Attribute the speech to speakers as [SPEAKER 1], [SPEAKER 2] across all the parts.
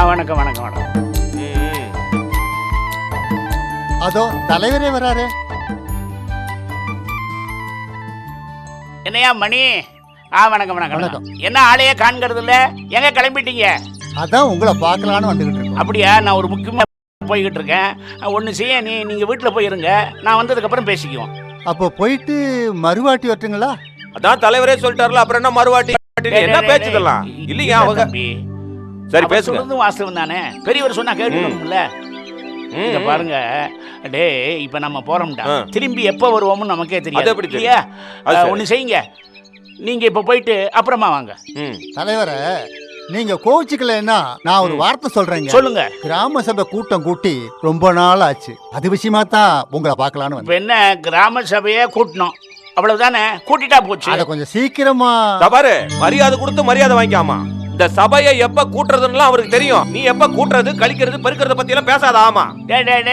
[SPEAKER 1] வணக்கம் வணக்கம் வணக்கம்.
[SPEAKER 2] அதோ தலைவரே வராரு.
[SPEAKER 1] என்னையா மணி? வணக்கம் வணக்கம் வணக்கம். என்ன ஆளையே காண்கிறது இல்ல? எங்க கிளம்பிட்டீங்க?
[SPEAKER 2] அதான் உங்களை பார்க்கலான்னு வந்துகிட்டு இருக்கேன்.
[SPEAKER 1] அப்படியா? நான் ஒரு முக்கியமா போய்கிட்டு இருக்கேன். ஒன்று செய்ய, நீங்க வீட்டில் போயிருங்க, நான் வந்ததுக்கு அப்புறம் பேசிக்குவோம்.
[SPEAKER 2] அப்போ போயிட்டு மறுவாட்டி வரட்டுங்களா?
[SPEAKER 3] அதான் தலைவரே சொல்லிட்டாருல, அப்புறம் என்ன மறுவாட்டி? என்ன பேச்சுக்கலாம் இல்லையா அவங்க? சரி பேசுறது
[SPEAKER 1] வாஸ்தவம் தானே, பெரியவர் சொன்னா கேட்டுக்கணும்ல. இத பாருங்க டே, இப்ப நம்ம போறோம்டா, திரும்பி எப்ப வருவோம்னு நமக்கே தெரியாது. ஒண்ணு செய்யுங்க, நீங்க இப்ப போயிட்டு அப்புறமா வாங்க.
[SPEAKER 2] தலைவரை நீங்க கோவிச்சுக்கலன்னா நான் ஒரு வார்த்தை சொல்றேங்க.
[SPEAKER 1] சொல்லுங்க.
[SPEAKER 2] கிராம சபை கூட்டம் கூட்டி ரொம்ப நாள் ஆச்சு, அது விஷயமா தான் உங்களை பார்க்கலான்னு
[SPEAKER 1] இப்ப என்ன, கிராம சபையே கூட்டணும் அவ்வளவுதானே? கூட்டிட்டா போச்சு.
[SPEAKER 2] அத கொஞ்சம் சீக்கிரமா
[SPEAKER 3] பாரு. மரியாதை கொடுத்து மரியாதை வாங்கிக்காமா. இந்த சபையை எப்ப கூட்டுறதுன்னு அவருக்கு தெரியும். நீ எப்ப கூட்டுறது, கழிக்கிறது, பெருக்கிறத பத்தி எல்லாம் பேசாத. ஆமா,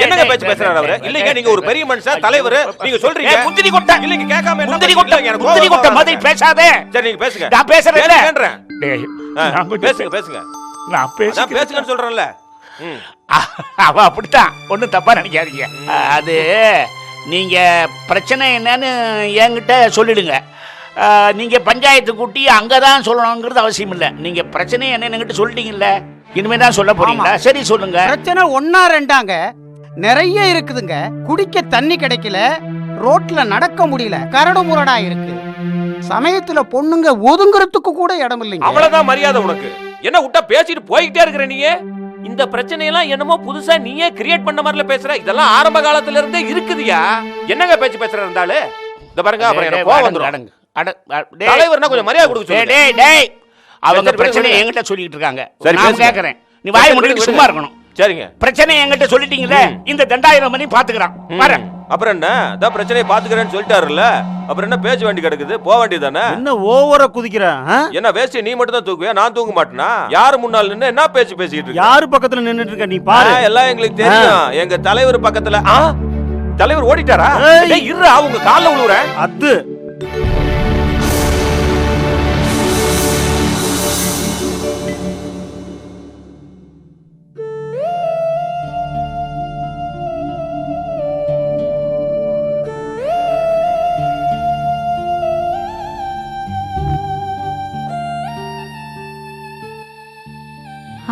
[SPEAKER 3] என்னங்க பேச்சு பேசுறாரு அவரு? இல்லைங்க, நீங்க ஒரு பெரிய மனுஷன், தலைவர், நீங்க சொல்றீங்க
[SPEAKER 1] முந்திரி கொட்ட.
[SPEAKER 3] இல்லைங்க, கேட்காம
[SPEAKER 1] முந்திரி கொட்ட, எனக்கு முந்திரி கொட்ட மாதிரி பேசாதே.
[SPEAKER 3] சரி நீங்க பேசுங்க.
[SPEAKER 1] நான் பேசுறேன்.
[SPEAKER 3] டேய் பேசுங்க பேசுங்க.
[SPEAKER 1] நான்
[SPEAKER 3] பேசுங்கன்னு சொல்றேன்ல.
[SPEAKER 1] அவ அப்படித்தான், ஒன்றும் தப்பா நினைக்காதீங்க. அது நீங்க பிரச்சனை என்னன்னு என்கிட்ட சொல்லிடுங்க. நீங்க பஞ்சாயத்து கூட்டி அங்கதான் சொல்லணுங்கிறது அவசியம் இல்லை. நீங்க பிரச்சனை என்னன்னு சொல்லிட்டீங்கல்ல, இனிமே தான் சொல்ல போறீங்களா? சரி சொல்லுங்க.
[SPEAKER 4] பிரச்சனை ஒன்னா ரெண்டாங்க, நிறைய இருக்குதுங்க. குடிக்க தண்ணி கிடைக்கல, ரோட்ல நடக்க முடியல, கரடு முரடா இருக்கு. சமயத்துல பொண்ணுங்க ஒதுங்குறதுக்கு கூட இடம் இல்லைங்க.
[SPEAKER 3] அவ்வளவுதான் மரியாதை உனக்கு. என்ன விட்டா பேசிட்டு போய்கிட்டே இருக்கிற நீங்க? இந்த பிரச்சனையெல்லாம் என்னமோ புதுசா நீயே கிரியேட் பண்ண மாதிரில பேசுற. இதெல்லாம் ஆரம்ப காலத்துல இருந்தே இருக்குதுயா. என்னங்க பேச்சு பேசுற இருந்தாலு? இந்த பாருங்க, அப்புறம் எனக்கு கோவம் வந்துரும். தலைவர்னா கொஞ்சம் மரியாதை கொடுக்க சொல்லுங்க.
[SPEAKER 1] டேய் டேய், அவங்க பிரச்சனை என்கிட்ட சொல்லிட்டு இருக்காங்க. நான் கேக்குறேன், நீ வாய் மூடிட்டு சும்மா இருக்கணும்.
[SPEAKER 3] சரிங்க,
[SPEAKER 1] பிரச்சனை என்கிட்ட சொல்லிட்டீங்களே, இந்த 2000 மணி பாத்துக்கறான் பாரு.
[SPEAKER 3] அப்புறம் என்ன, அதான் பிரச்சனையை பாத்துக்கறேன்னு சொல்லிட்டாருல்ல, அப்புறம் என்ன பேச்சு வேண்டி கிடக்குது? போக வேண்டியதானே.
[SPEAKER 4] என்ன ஓவரா குதிக்கிற?
[SPEAKER 3] என்ன வேஸ்ட்? நீ மட்டும் தான் தூக்குவியா? நான் தூங்க மாட்டேனா? யாரு முன்னால நின்னு என்ன பேச்சு பேசிட்டு இருக்க?
[SPEAKER 4] யாரு பக்கத்துல நின்னுட்டு இருக்க நீ பாரு.
[SPEAKER 3] எல்லாம் எங்களுக்கு தெரியும். எங்க தலைவர் பக்கத்துல. தலைவர் ஓடிட்டாரா? டேய் இருடா, அவங்க கால்ல விழுறேன்.
[SPEAKER 4] அது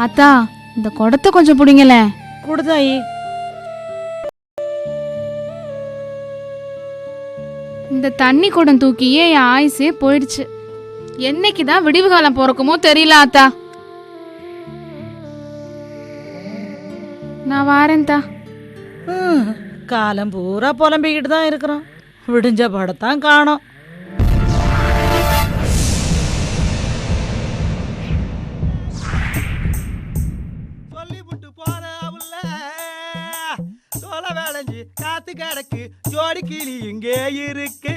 [SPEAKER 5] ஆத்தா, இந்த குடத்தை கொஞ்சம் பிடிங்களே.
[SPEAKER 6] குடுதாயி.
[SPEAKER 5] இந்த தண்ணி குடம் தூக்கியே என் ஆயுசே போயிடுச்சு. என்னைக்குதான் விடிவு காலம் பிறக்குமோ தெரியல ஆத்தா. நான் வாரேன் தா.
[SPEAKER 6] காலம் பூரா புலம்பிக்கிட்டு தான் இருக்கிறோம், விடிஞ்ச படத்தான் காணோம்.
[SPEAKER 4] காத்து கிடக்கு ஜோடி கிளி இங்கே இருக்கு.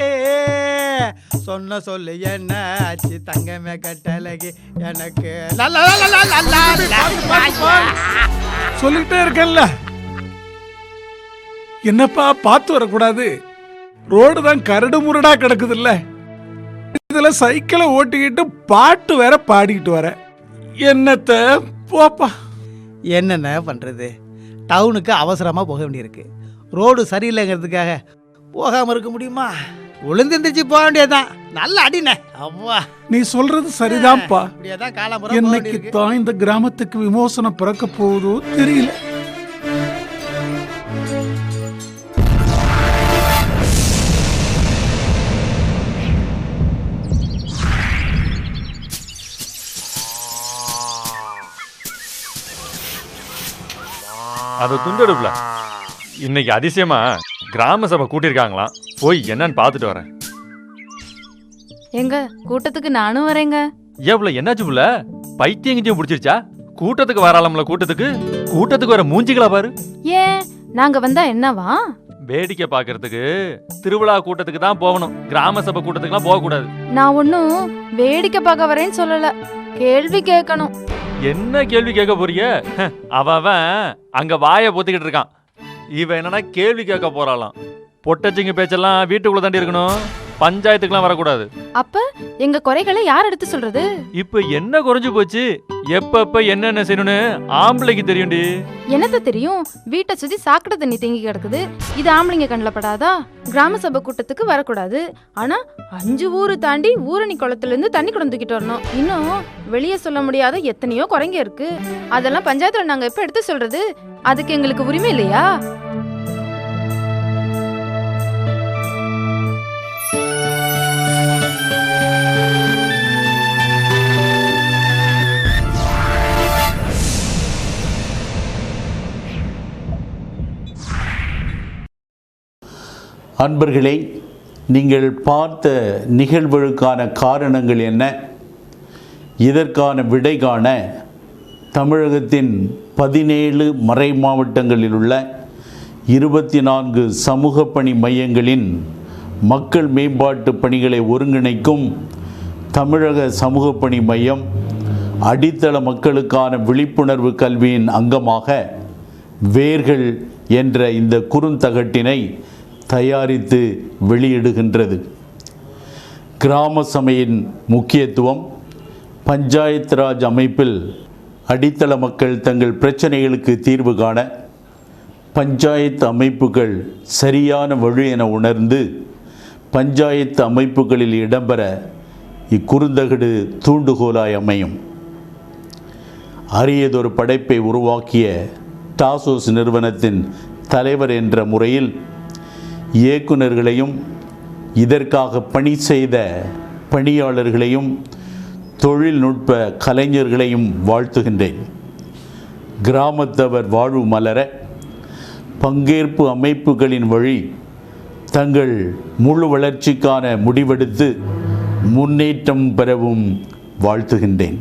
[SPEAKER 4] சொன்ன சொல்லு என்ன ஆச்சு தங்கமே கட்டழகி எனக்கு.
[SPEAKER 7] சொல்லிட்டே இருக்கேன்ல, என்னப்பா பார்த்து வரக்கூடாது? ரோடு தான் கரடு முரடா கிடக்குது இல்ல, இதுல சைக்கிளை ஓட்டிக்கிட்டு பாட்டு வேற பாடிக்கிட்டு வர. என்னத்த போப்பா.
[SPEAKER 4] என்னென்ன பண்றது, டவுனுக்கு அவசரமா போக வேண்டியிருக்கு. ரோடு சரியில்லைங்கிறதுக்காக போகாம இருக்க முடியுமா? விழுந்துருந்துச்சு போக வேண்டியதான். நல்ல அடினே அவ்வா.
[SPEAKER 7] நீ சொல்றது சரிதான்ப்பா.
[SPEAKER 4] காலம்
[SPEAKER 7] என்னைக்கு தான் இந்த கிராமத்துக்கு விமோசனம் பிறக்க போகுதோ தெரியல.
[SPEAKER 8] அது துண்டெடுப்புல இன்னைக்கு அதிசயமா கிராம சபை கூட்டியிருக்காங்களாம். போய் என்னன்னு பார்த்துட்டு வரேன்.
[SPEAKER 9] எங்க கூட்டத்துக்கு நானும் வரேங்க.
[SPEAKER 8] எவ்வளவு என்னாச்சு புள்ள? பைத்தியம் கிஞ்சியம் பிடிச்சிருச்சா? கூட்டத்துக்கு வராளம்ல, கூட்டத்துக்கு வர மூஞ்சிகளா பாரு.
[SPEAKER 9] ஏன் நாங்க வந்தா என்னவா?
[SPEAKER 8] வேடிக்கை பாக்குறதுக்கு திருவிழா கூட்டத்துக்கு தான் போகணும், கிராம சபை கூட்டத்துக்குலாம் போக கூடாது.
[SPEAKER 9] நான் ஒன்னும் வேடிக்கை பார்க்க வரேன்னு சொல்லல, கேள்வி கேட்கணும்.
[SPEAKER 8] என்ன கேள்வி கேட்க போறீங்க? அவன் அங்க வாயை பொத்திக்கிட்டு இருக்கான். இவ என்னன்னா கேள்வி கேட்க போறாளாம். பொட்டச்சிங்க பேச்செல்லாம் வீட்டுக்குள்ள தாண்டி இருக்கணும், பஞ்சாயத்துக்குலாம் வரக்கூடாது.
[SPEAKER 9] அப்ப எங்க குறைகளை யார் எடுத்து சொல்றது?
[SPEAKER 8] இப்ப என்ன குறைஞ்சு போச்சு? எப்ப என்னென்ன செய்யணும்னு ஆம்பளைக்கு தெரியும்டி.
[SPEAKER 9] என்னத்த தெரியும்? வீட்டை சுத்தி சாக்கடை தண்ணி தேங்கி கிடக்குது, இது ஆம்பளைங்க கண்ணில் படாதா? கிராம சபை கூட்டத்துக்கு வரக்கூடாது, ஆனா 5 ஊரு தாண்டி ஊரணி குளத்துல இருந்து தண்ணி குடம் தூக்கிட்டு வரணும். இன்னும் வெளியே சொல்ல முடியாத எத்தனையோ குறைங்க இருக்கு. அதெல்லாம் பஞ்சாயத்துல நாங்க எப்ப எடுத்து சொல்றது? அதுக்கு எங்களுக்கு உரிமை இல்லையா?
[SPEAKER 10] அன்பர்களே, நீங்கள் பார்த்த நிகழ்வுகளுக்கான காரணங்கள் என்ன? இதற்கான விடை காண தமிழகத்தின் 17 மறை மாவட்டங்களில் உள்ள 24 சமூக பணி மையங்களின் மக்கள் மேம்பாட்டு பணிகளை ஒருங்கிணைக்கும் தமிழக சமூக பணி மையம் அடித்தள மக்களுக்கான விழிப்புணர்வு கல்வியின் அங்கமாக வேர்கள் என்ற இந்த குறுந்தகட்டினை தயாரித்து வெளியிடுகின்றது. கிராம சபையின் முக்கியத்துவம், பஞ்சாயத்து ராஜ் அமைப்பில் அடித்தள மக்கள் தங்கள் பிரச்சனைகளுக்கு தீர்வு காண பஞ்சாயத்து அமைப்புகள் சரியான வழி என உணர்ந்து பஞ்சாயத்து அமைப்புகளில் இடம்பெற இக்குறுந்தகடு தூண்டுகோலாய் அமையும். அரியதொரு படைப்பை உருவாக்கிய டாசோஸ் நிறுவனத்தின் தலைவர் என்ற முறையில் இயக்குநர்களையும் இதற்காக பணி செய்த பணியாளர்களையும் தொழில்நுட்ப கலைஞர்களையும் வாழ்த்துகின்றேன். கிராமத்தவர் வாழ்வு மலர பங்கேற்பு அமைப்புகளின் வழி தங்கள் முழு வளர்ச்சிக்கான முடிவெடுத்து முன்னேற்றம் பெறவும் வாழ்த்துகின்றேன்.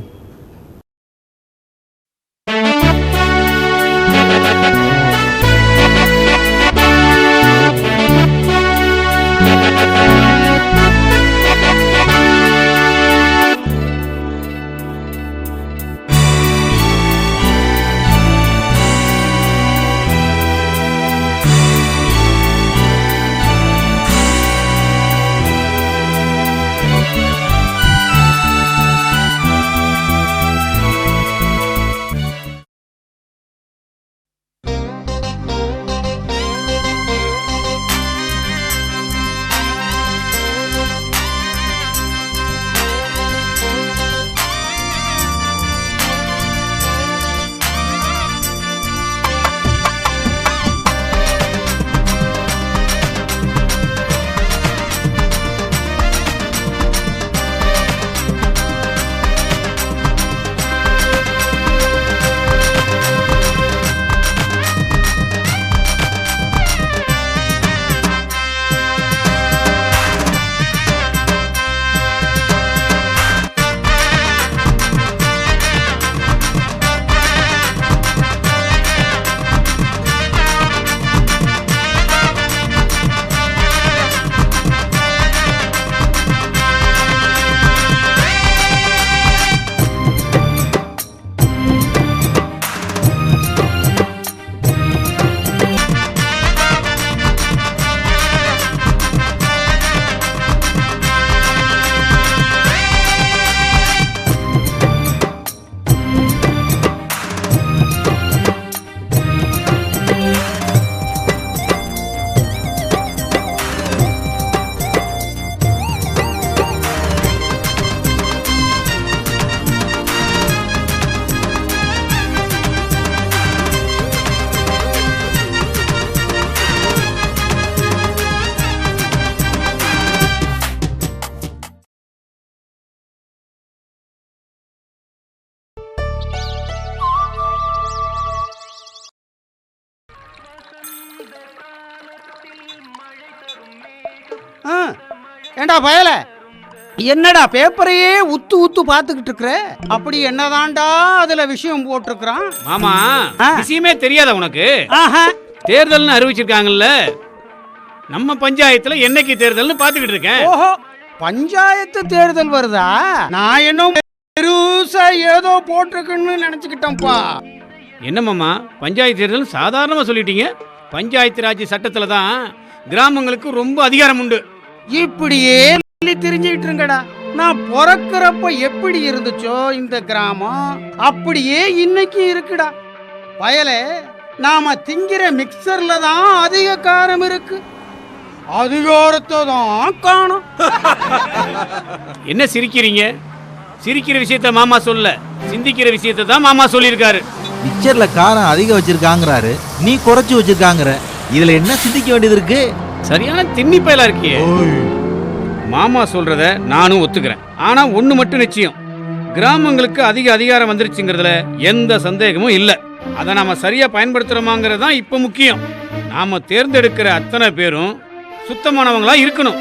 [SPEAKER 4] ஏண்டா பயல, என்னடா பேப்பரையே உத்து உத்து பார்த்துக்கிட்டு இருக்கிற? அப்படி என்னதான்டா அதுல விஷயம் போட்டிருக்கிறான்?
[SPEAKER 11] மாமா, விஷயமே தெரியாத உனக்கு?
[SPEAKER 4] ஆஹா,
[SPEAKER 11] தேர்தல்னு அறிவிச்சிருக்காங்கல்ல, நம்ம பஞ்சாயத்துல என்னைக்கு தேர்தல்னு பாத்துக்கிட்டு இருக்கேன்.
[SPEAKER 4] ஓஹோ, பஞ்சாயத்து தேர்தல் வருதா? நான் என்ன பெருசா ஏதோ போட்டிருக்குன்னு நினைச்சுக்கிட்டேன்ப்பா.
[SPEAKER 11] என்ன மாமா, பஞ்சாயத்து தேர்தல் சாதாரணமா சொல்லிட்டீங்க? பஞ்சாயத்து ராஜ் சட்டத்துல தான் கிராமங்களுக்கு ரொம்ப அதிகாரம் உண்டு.
[SPEAKER 4] இப்படியே தெரிஞ்சுக்கிட்டு இருங்கடா. நான் பிறக்கிறப்ப எப்படி இருந்துச்சோ இந்த கிராமம் அப்படியே இன்னைக்கு இருக்குடா. வயலே நாம திங்கிற மிக்சர்ல தான் அதிக காரம் இருக்கு, அதிகாரத்தை தான் காணும்.
[SPEAKER 11] என்ன சிரிக்கிறீங்க? சிரிக்கிற விஷயத்த மாமா சொல்ல, சிந்திக்கிற விஷயத்தை தான் மாமா சொல்லியிருக்காரு.
[SPEAKER 12] மிக்சர்ல காரம் அதிகம் வச்சிருக்காங்கறாரு, நீ குறைச்சு வச்சிருக்காங்கற. இதுல என்ன சிந்திக்க வேண்டியது இருக்கு?
[SPEAKER 11] சரியான திண்ணி பயலா இருக்கியே. மாமா சொல்றத நானும் ஒத்துக்கிறேன். ஆனா ஒண்ணு மட்டும் நிச்சயம், கிராமங்களுக்கு அதிக அதிகாரம் வந்துருச்சுங்கிறதுல எந்த சந்தேகமும் இல்லை. அதை நாம சரியா பயன்படுத்துறோமாங்கிறது தான் இப்ப முக்கியம். நாம தேர்ந்தெடுக்கிற அத்தனை பேரும் சுத்தமானவங்களா இருக்கணும்.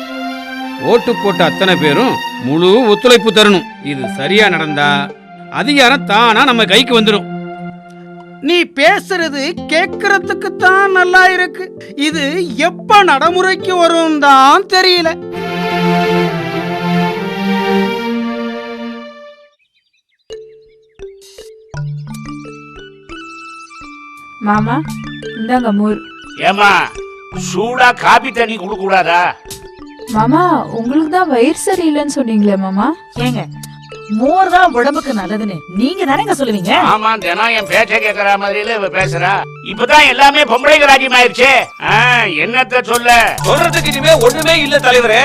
[SPEAKER 11] ஓட்டு போட்ட அத்தனை பேரும் முழு ஒத்துழைப்பு தரணும். இது சரியா நடந்தா அதிகாரம் தானா நம்ம கைக்கு வந்துடும்.
[SPEAKER 4] நீ பேசுறது கேட்கறதுக்கு தான் நல்லா இருக்கு, இது எப்ப நடைமுறைக்கு வரும் தான் தெரியல.
[SPEAKER 6] மாமா இந்தாங்க மோர்.
[SPEAKER 1] ஏமா சூடா காபி தண்ணி குடுக்க கூடாதா?
[SPEAKER 6] மாமா உங்களுக்கு தான் வயிறு சரியில்லைன்னு சொன்னீங்களே மாமா. ஏங்க மோர் தான் உடம்புக்கு நல்லதுன்னு நீங்க தானேங்க சொல்லுவீங்க.
[SPEAKER 1] ஆமா, தினம் என் பேச்ச கேட்கற மாதிரில இவ பேசுறா. இப்பதான் எல்லாமே பொம்பளைங்க ராஜ்யம் ஆயிருச்சு. என்னத்த
[SPEAKER 3] சொல்றதுக்கு இனிமே ஒண்ணுமே இல்ல தலைவரே.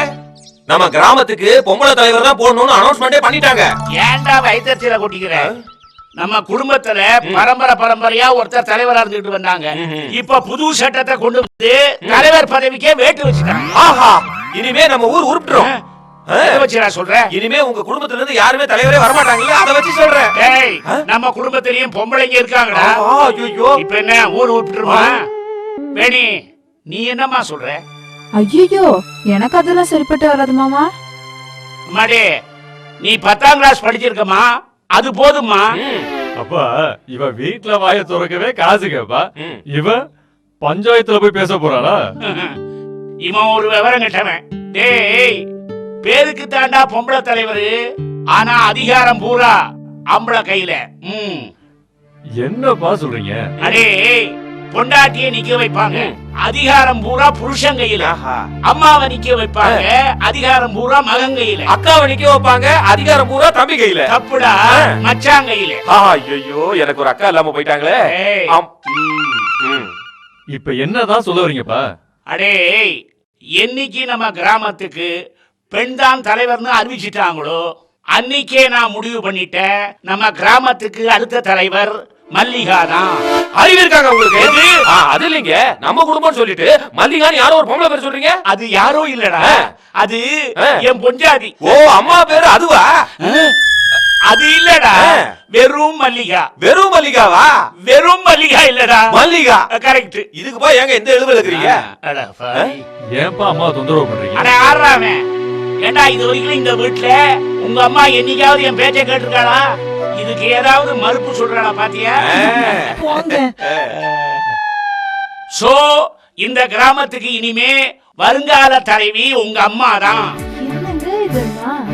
[SPEAKER 3] நம்ம கிராமத்துக்கு பொம்பளை தலைவர் தான் போடணும்னு அனௌன்ஸ்மெண்டே பண்ணிட்டாங்க.
[SPEAKER 1] ஏன்டா வைத்தியத்தில கொட்டிக்கிற? நம்ம குடும்பத்துல பரம்பரையா ஒருத்தர் தலைவரா இருந்துட்டு வந்தாங்க. இப்ப புது சட்டத்தை கொண்டு வந்து தலைவர் பதவிக்கே வேட்டு வச்சுட்டாங்க.
[SPEAKER 3] ஆஹா, இனிமே நம்ம ஊர் உருப்பிடுறோம்.
[SPEAKER 1] சொல்றேன்,
[SPEAKER 3] இனிமே உங்க குடும்பத்துல இருந்து யாருமே தலைவரே வரமாட்டாங்கல்ல, அதை வச்சு சொல்றேன்.
[SPEAKER 1] நம்ம குடும்பத்திலயும் பொம்பளைங்க இருக்காங்கடா. இப்ப என்ன ஊர் உருப்பிட்டுருமா? வேணி, நீ என்னமா சொல்ற?
[SPEAKER 6] ஐயோ, எனக்கு அதெல்லாம் சரிப்பட்டு வராது மாமா.
[SPEAKER 1] மாடே, நீ 10ஆம் கிளாஸ் படிச்சிருக்கமா? அது போதுமா?
[SPEAKER 8] அப்பா இவ வீட்டுல வாய திறக்கவே காசு கேப்பா, இவ பஞ்சாயத்துல போய் பேச போறாளா?
[SPEAKER 1] இவன் ஒரு விவரம் கட்டவன். டேய், பேருக்கு தாண்டா பொம்பளை தலைவரு, ஆனா அதிகாரம் பூரா ஆம்பளை கையில.
[SPEAKER 8] என்னப்பா சொல்றீங்க?
[SPEAKER 1] அடே, பொண்டாட்டியை நிக்க வைப்பாங்க, அதிகாரம் பூரா புருஷன் கையில. அம்மாவை நிக்க வைப்பாங்க, அதிகாரம் பூரா மகன் கையில.
[SPEAKER 3] அக்காவை நிக்க வைப்பாங்க, அதிகாரம் பூரா தம்பி கையில.
[SPEAKER 1] தப்புடா, மச்சான் கையில.
[SPEAKER 3] ஐயோ, எனக்கு ஒரு அக்கா இல்லாம போயிட்டாங்களே.
[SPEAKER 8] இப்ப என்னதான் சொல்ல வரீங்கப்பா?
[SPEAKER 1] அடே, என்னைக்கு நம்ம கிராமத்துக்கு பெண் தான் தலைவர்னு அறிவிச்சிட்டாங்களோ அன்னைக்கே நான் முடிவு பண்ணிட்டேன், நம்ம கிராமத்துக்கு அடுத்த தலைவர் மல்லிகா தான்.
[SPEAKER 3] அறிவு இருக்காங்க உங்களுக்கு? அது இல்லைங்க, நம்ம குடும்பம் சொல்லிட்டு மல்லிகான்னு யாரோ ஒரு பொம்பளை பேர் சொல்றீங்க.
[SPEAKER 1] அது யாரோ இல்லடா, அது என் பொஞ்சாதி.
[SPEAKER 3] ஓ, அம்மா பேரு அதுவா?
[SPEAKER 1] அது இல்லடா, வெறும் மல்லிகா.
[SPEAKER 3] வெறும் மல்லிகாவா?
[SPEAKER 1] வெறும் மல்லிகா இல்லடா,
[SPEAKER 3] மல்லிகா.
[SPEAKER 1] கரெக்ட்.
[SPEAKER 3] இதுக்கு போய் எங்க எந்த எழுவல் இருக்கிறீங்க?
[SPEAKER 8] ஏன்பா அம்மா தொந்தரவு பண்றீங்க?
[SPEAKER 1] அட ஆறாமே, ஏண்டா இது வரைக்கும் இந்த வீட்டுல உங்க அம்மா என்னைக்காவது என் பேச்சை கேட்டிருக்காளா? இதுக்கு ஏதாவது மறுப்பு சொல்றாளா பாத்தியா? சோ இந்த கிராமத்துக்கு இனிமே வருங்கால தலைவி உங்க அம்மா தான்.
[SPEAKER 9] என்னங்க இதெல்லாம்?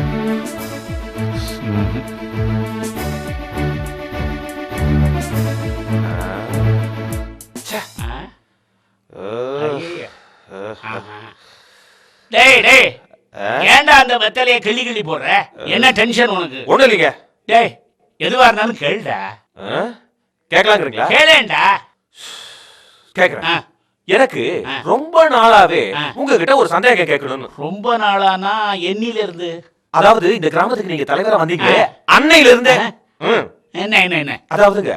[SPEAKER 1] டேய் டேய், ஏண்டா அந்த வெத்தலைய கிள்ளி கிள்ளி போடுற? என்ன டென்ஷன் உனக்கு?
[SPEAKER 3] ஒண்ணு இல்லைங்க.
[SPEAKER 1] டேய், எதுவா இருந்தாலும் கேளுடா.
[SPEAKER 3] கேட்கலாங்கிறீங்களா?
[SPEAKER 1] கேளேன்டா.
[SPEAKER 3] கேக்குறேன். எனக்கு ரொம்ப நாளாவே உங்ககிட்ட ஒரு சந்தேகம் கேட்கணும்னு.
[SPEAKER 1] ரொம்ப நாளானா என்னில இருந்து?
[SPEAKER 3] அதாவது இந்த கிராமத்துக்கு நீங்க தலைவரா வந்தீங்களே அன்னையில இருந்தே.
[SPEAKER 1] என்ன என்ன என்ன?
[SPEAKER 3] அதாவதுங்க,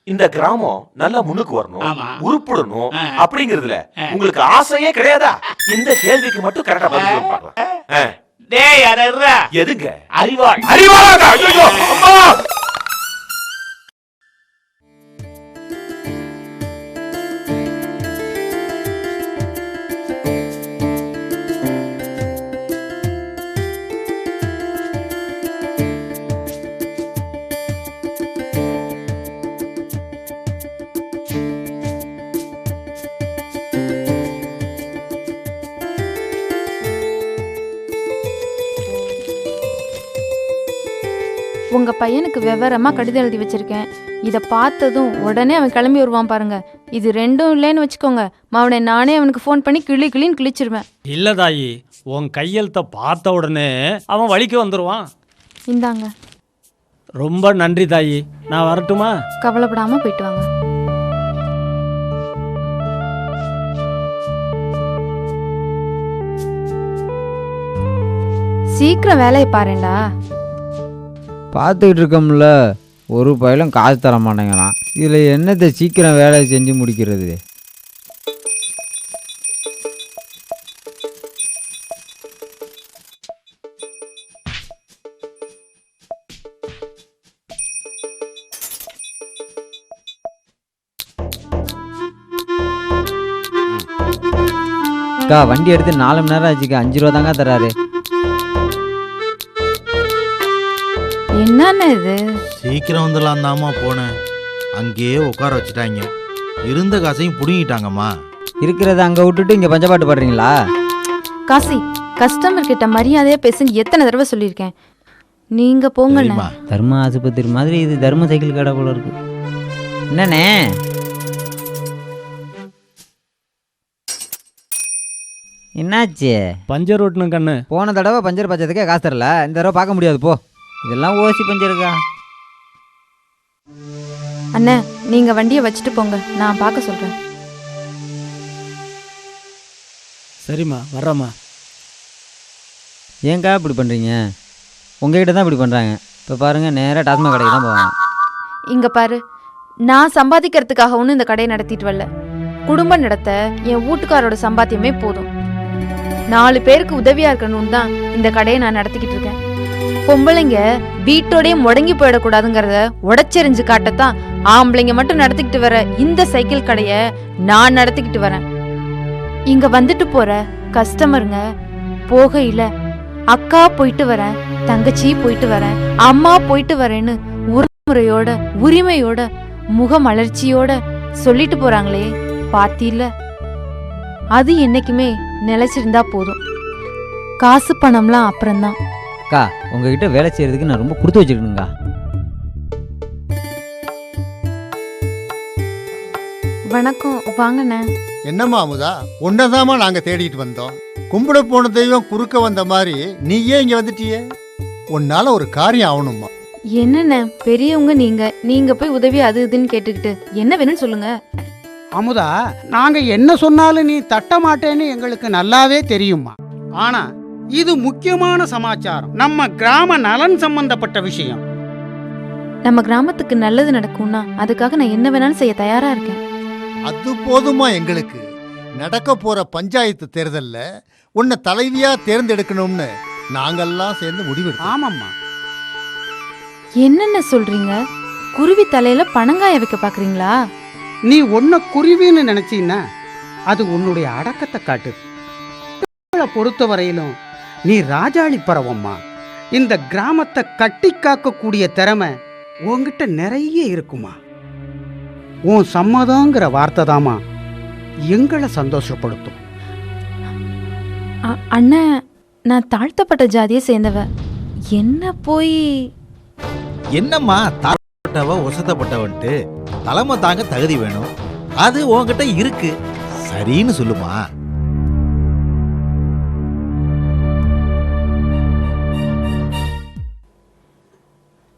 [SPEAKER 3] இந்த கிராமம் நல்லா முன்னுக்கு வரணும், உருப்படணும் அப்படிங்கறதுல உங்களுக்கு ஆசையே கிடையாதா? இந்த கேள்விக்கு மட்டும் கரெக்டா பதில் சொல்லுங்க பார்க்கலாம்.
[SPEAKER 1] டேய், அரறா.
[SPEAKER 3] எதுங்க?
[SPEAKER 1] அறிவாள்.
[SPEAKER 3] அறிவாளா? ஐயோ அம்மா!
[SPEAKER 9] உங்க பையனுக்கு விவரமா கடிதம் எழுதி வச்சிருக்கேன். இத பார்த்ததும் உடனே அவன் கிளம்பி வருவான் பாருங்க. இது ரெண்டும் இல்லைன்னு வச்சுக்கோங்க, அவனை நானே அவனுக்கு ஃபோன் பண்ணி கிளின்னு கிழிச்சிருவேன்.
[SPEAKER 13] இல்ல தாயி, உன் கையெழுத்த பார்த்த உடனே அவன் வழிக்கு வந்துருவான்.
[SPEAKER 9] இந்தாங்க.
[SPEAKER 13] ரொம்ப நன்றி தாயி, நான் வரட்டுமா?
[SPEAKER 9] கவலைப்படாம போயிட்டு வாங்க. சீக்கிரம் வேலையை பாருடா.
[SPEAKER 14] பார்த்துக்கிட்டு இருக்கோம்ல, ஒரு பயிலும் காசு தர மாட்டேங்கிறான். இதில் என்னத்தை சீக்கிரம் வேலையை செஞ்சு முடிக்கிறது? அக்கா, வண்டி எடுத்து 4 மணி நேரம் ஆச்சுக்கா, 5 ரூபா தாங்க தராரு.
[SPEAKER 9] என்னன்னு இது?
[SPEAKER 12] சீக்கிரம் வந்துடலாம் தாம்மா போனேன், அங்கேயே உட்கார வச்சுட்டாங்க. இருந்த காசையும் புடுங்கிட்டாங்கம்மா.
[SPEAKER 14] இருக்கிறத அங்கே விட்டுட்டு இங்கே பஞ்சப்பாட்டு பாடுறீங்களா?
[SPEAKER 9] காசி, கஸ்டமர் கிட்ட மரியாதையா பேசுன்னு எத்தனை தடவை சொல்லியிருக்கேன். நீங்க போங்கண்ணே.
[SPEAKER 14] தர்ம ஆஸ்பத்திரி மாதிரி இது தர்ம சைக்கிள் கடை போல இருக்கு. என்னண்ணே? என்னாச்சு?
[SPEAKER 13] பஞ்சர் ஓட்டணும் கண்ணு.
[SPEAKER 14] போன தடவை பஞ்சர் பச்சதுக்கே காசு தரல, இந்த தடவை பார்க்க முடியாது போ. இதெல்லாம் ஓசி பஞ்சருக்கா?
[SPEAKER 9] அண்ணே, நீங்க வண்டியை வச்சுட்டு போங்க, நான் பார்க்க சொல்றேன்.
[SPEAKER 13] சரிம்மா, வர்றம்மா.
[SPEAKER 14] ஏங்கா இப்படி பண்ணுறீங்க? உங்ககிட்ட தான் இப்படி பண்ணுறாங்க. இப்போ பாருங்கள், நேராக டாஸ்மாக் கடைக்கு தான் போவாங்க.
[SPEAKER 9] இங்க பாரு, நான் சம்பாதிக்கிறதுக்காக ஒன்றும் இந்த கடையை நடத்திட்டு வரல. குடும்பம் நடத்த என் வீட்டுக்காரோட சம்பாத்தியமே போதும். 4 பேருக்கு உதவியா இருக்கணும்னு தான் இந்த கடையை நான் நடத்திக்கிட்டு இருக்கேன். பொம்பளைங்க வீட்டோடய முடங்கி போயிடக்கூடாதுங்கிறத உடச்செறிஞ்சு காட்டத்தான் ஆம்பளைங்க மட்டும் நடத்திக்கிட்டு வர இந்த சைக்கிள் கடையை நான் நடத்திக்கிட்டு வரேன். இங்க வந்துட்டு போற கஸ்டமருங்க போகையில அக்கா போயிட்டு வரேன், தங்கச்சி போயிட்டு வரேன், அம்மா போயிட்டு வரேன்னு உரிமையோட உரிமையோட முகமலர்ச்சியோட சொல்லிட்டு போறாங்களே, பாத்தியில அது என்னைக்குமே நிலைச்சிருந்தா போதும். காசு பணம்லாம் அப்புறம்தான்.
[SPEAKER 14] அக்கா, உங்ககிட்ட வேலை செய்யறதுக்கு நான் ரொம்ப கொடுத்து வச்சிருக்கேனுங்கா.
[SPEAKER 9] வணக்கம், வாங்கண்ணே.
[SPEAKER 2] என்னம்மா அமுதா, ஒன்னதாமா நாங்க தேடிட்டு வந்தோம். கும்பிட போன தெய்வம் குறுக்க வந்த மாதிரி நீயே இங்க வந்துட்டியே. உன்னால ஒரு காரியம் ஆகணும்மா.
[SPEAKER 9] என்னண்ணே பெரியவங்க, நீங்க போய் உதவி அது இதுன்னு கேட்டுக்கிட்டு என்ன வேணும்னு சொல்லுங்க.
[SPEAKER 4] அமுதா, நாங்க என்ன சொன்னாலும் நீ தட்ட மாட்டேன்னு எங்களுக்கு நல்லாவே தெரியுமா. ஆனா இது முக்கியமான சமாச்சாரம், நம்ம கிராம நலன் சம்பந்தப்பட்ட விஷயம்.
[SPEAKER 9] நம்ம கிராமத்துக்கு நல்லது நடக்கும்னா அதுக்காக நான் என்ன வேணாலும் செய்ய தயாரா இருக்கேன்.
[SPEAKER 2] அது போதுமா எங்களுக்கு? நடக்க போற பஞ்சாயத்து தேர்தல்ல உன்னை தலைவியா தேர்ந்தெடுக்கணும்னு நாங்கெல்லாம் சேர்ந்து முடிவெடுத்தோம்.
[SPEAKER 4] ஆமாம்மா.
[SPEAKER 9] என்னென்ன சொல்றீங்க? குருவி தலையில பனங்காய வைக்க பாக்குறீங்களா?
[SPEAKER 4] நீ உன்னை குருவின்னு நினைச்சீன்னா அது உன்னுடைய அடக்கத்தை காட்டுது. பொறுத்த வரையிலும் நீ ராஜாளி பறவம்மா. இந்த கிராமத்தை கட்டி காக்கக்கூடிய திறமை உன்கிட்ட நிறைய இருக்குமா. உன் சம்மதங்கிற வார்த்தை தாமா எங்களை சந்தோஷப்படுத்தும்.
[SPEAKER 9] அண்ணன், நான் தாழ்த்தப்பட்ட ஜாதியை சேர்ந்தவ. என்ன போய்
[SPEAKER 12] என்னம்மா தாழ்த்தப்பட்டவ ஒசத்தப்பட்டவன்ட்டு தலைமை தாங்க தகுதி வேணும், அது உன்கிட்ட இருக்கு, சரின்னு சொல்லுமா.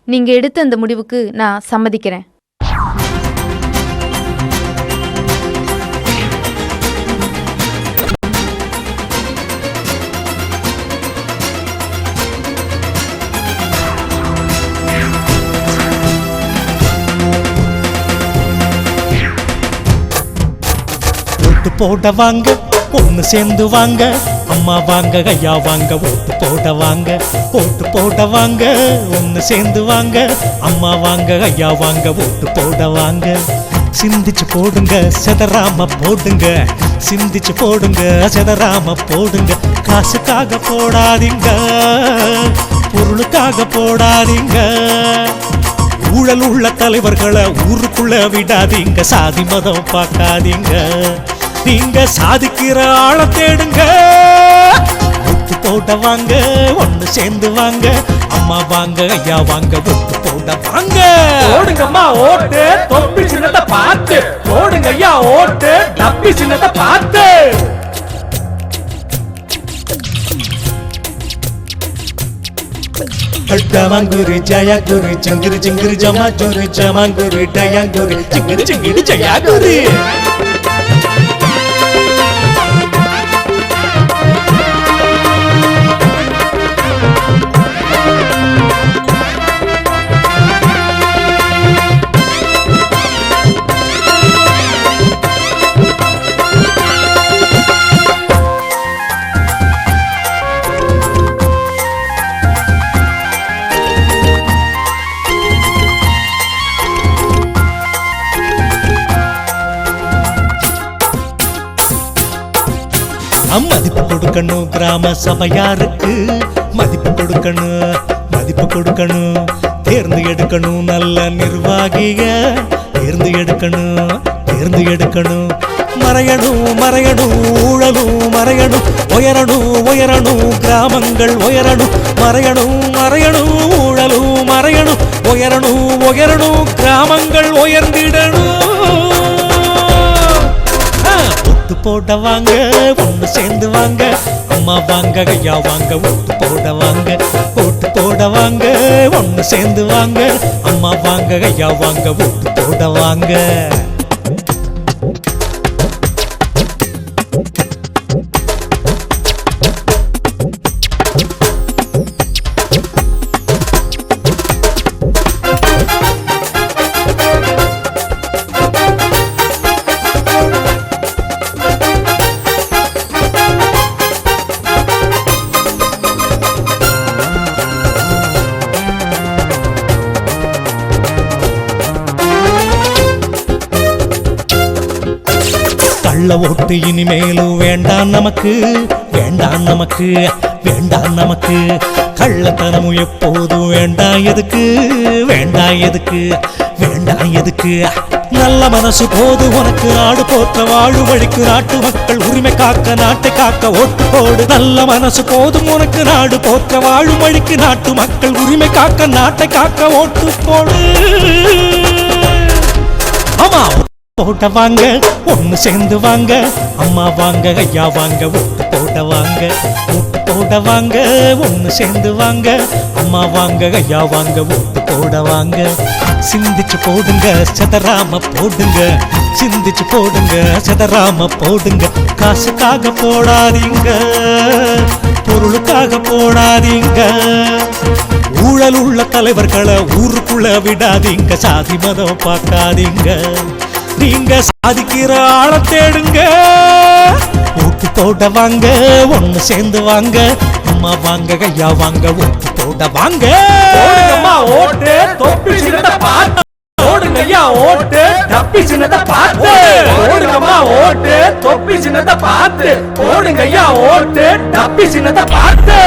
[SPEAKER 9] நீங்க எடுத்த அந்த முடிவுக்கு நான் சம்மதிக்கிறேன்.
[SPEAKER 15] ஓட்டு போட வாங்க, ஒன்று சேர்ந்து வாங்க, அம்மா வாங்க, ஐயா வாங்க, ஓட்டு போட வாங்க, ஓட்டு போட வாங்க, ஒன்று சேர்ந்து வாங்க, அம்மா வாங்க, ஐயா வாங்க, ஓட்டு போட வாங்க. சிந்திச்சு போடுங்க, செதறாம போடுங்க, சிந்திச்சு போடுங்க, செதறாம போடுங்க. காசுக்காக போடாதீங்க, பொருளுக்காக போடாதீங்க. ஊழல் உள்ள தலைவர்களை ஊருக்குள்ள விடாதீங்க, சாதி மதம் பார்க்காதீங்க. நீங்க சாதிக்கிற ஆளை தேடுங்க. ஓட்டு போட வாங்க, ஒன்று சேர்ந்து வாங்க, அம்மா வாங்க ஐயா வாங்க ஓட்டு போட வாங்க.
[SPEAKER 7] ஓடுங்கம்மா ஓட்டு தொப்பி சின்னத்தை பார்த்து, ஓடுங்க ஐயா ஓட்டு டப்பி சின்னத்தை பார்த்து.
[SPEAKER 15] டமாங்குரு ஜயாங்குரு ஜங்கிரு ஜங்கிரு ஜமாங்குரு ஜமாங்குரு டயாங்குரு ஜங்கிரு ஜங்கிரு ஜயாங்குரு. மதிப்பு கொடுக்கணும் கிராம சபையாருக்கு, மதிப்பு கொடுக்கணும் மதிப்பு கொடுக்கணும். தேர்ந்து எடுக்கணும் நல்ல நிர்வாகிக, தேர்ந்து எடுக்கணும் தேர்ந்து எடுக்கணும். மறையணும் மறையணும் ஊழலும் மறையணும், உயரணும் உயரணும் கிராமங்கள் உயரணும். மறையணும் மறையணும் ஊழலும் மறையணும், உயரணும் உயரணும் கிராமங்கள் உயர்ந்திடணும். ஓட்டு போட வாங்க ஒன்று சேர்ந்து வாங்க, அம்மா வாங்க ஐயா வாங்க ஓட்டு போட வாங்க. ஓட்டு போட வாங்க ஒன்று சேர்ந்து வாங்க, அம்மா வாங்க ஐயா வாங்க ஓட்டு போட வாங்க. கள்ள ஓட்டு இனிமேலும் வேண்டாம் நமக்கு, வேண்டாம் நமக்கு வேண்டாம் நமக்கு. கள்ளத்தனமும் எப்போதும் வேண்டாம் எதுக்கு, வேண்டாம் எதுக்கு வேண்டாம் எதுக்கு. நல்ல மனசு போது உனக்கு, நாடு போற்ற வாழு வழிக்கு, நாட்டு மக்கள் உரிமை காக்க நாட்டை காக்க ஓட்டு போடு. நல்ல மனசு போதும் உனக்கு, நாடு போற்ற வாழு வழிக்கு, நாட்டு மக்கள் உரிமை காக்க நாட்டை காக்க ஓட்டு போடு. ஆமா போட வாங்க ஒன்னு சேர்ந்து வாங்க, அம்மா வாங்க ஐயா வாங்க ஓட்டு போட வாங்க. ஓட்டு போட வாங்க ஒன்னு சேர்ந்து வாங்க, அம்மா வாங்க ஐயா வாங்க ஓட்டு போட வாங்க. சிந்திச்சு போடுங்க சதராம போடுங்க, சிந்திச்சு போடுங்க சதராம போடுங்க. காசுக்காக போடாதீங்க, பொருளுக்காக போடாதீங்க. ஊழல் உள்ள தலைவர்களை ஊருக்குள்ள விடாதீங்க, சாதி மதம் பார்க்காதீங்க. நீங்க சாதிக்கிற ஆள தேடுங்க. ஓட்டு போட வாங்க ஒன்னு சேர்ந்து வாங்க, அம்மா வாங்க ஐயா வாங்க ஓட்டு போட வாங்க.
[SPEAKER 7] ஓடுங்கம்மா ஓட்டு தொப்பி சின்னத்தை பார்த்து, ஓடுங்க ஐயா ஓட்டு டப்பி சின்னத்தை பார்த்து. ஓடுங்கம்மா ஓட்டு தொப்பி சின்னத்தை பார்த்து, ஓடுங்க ஐயா ஓட்டு டப்பி சின்னத்தை பார்த்து.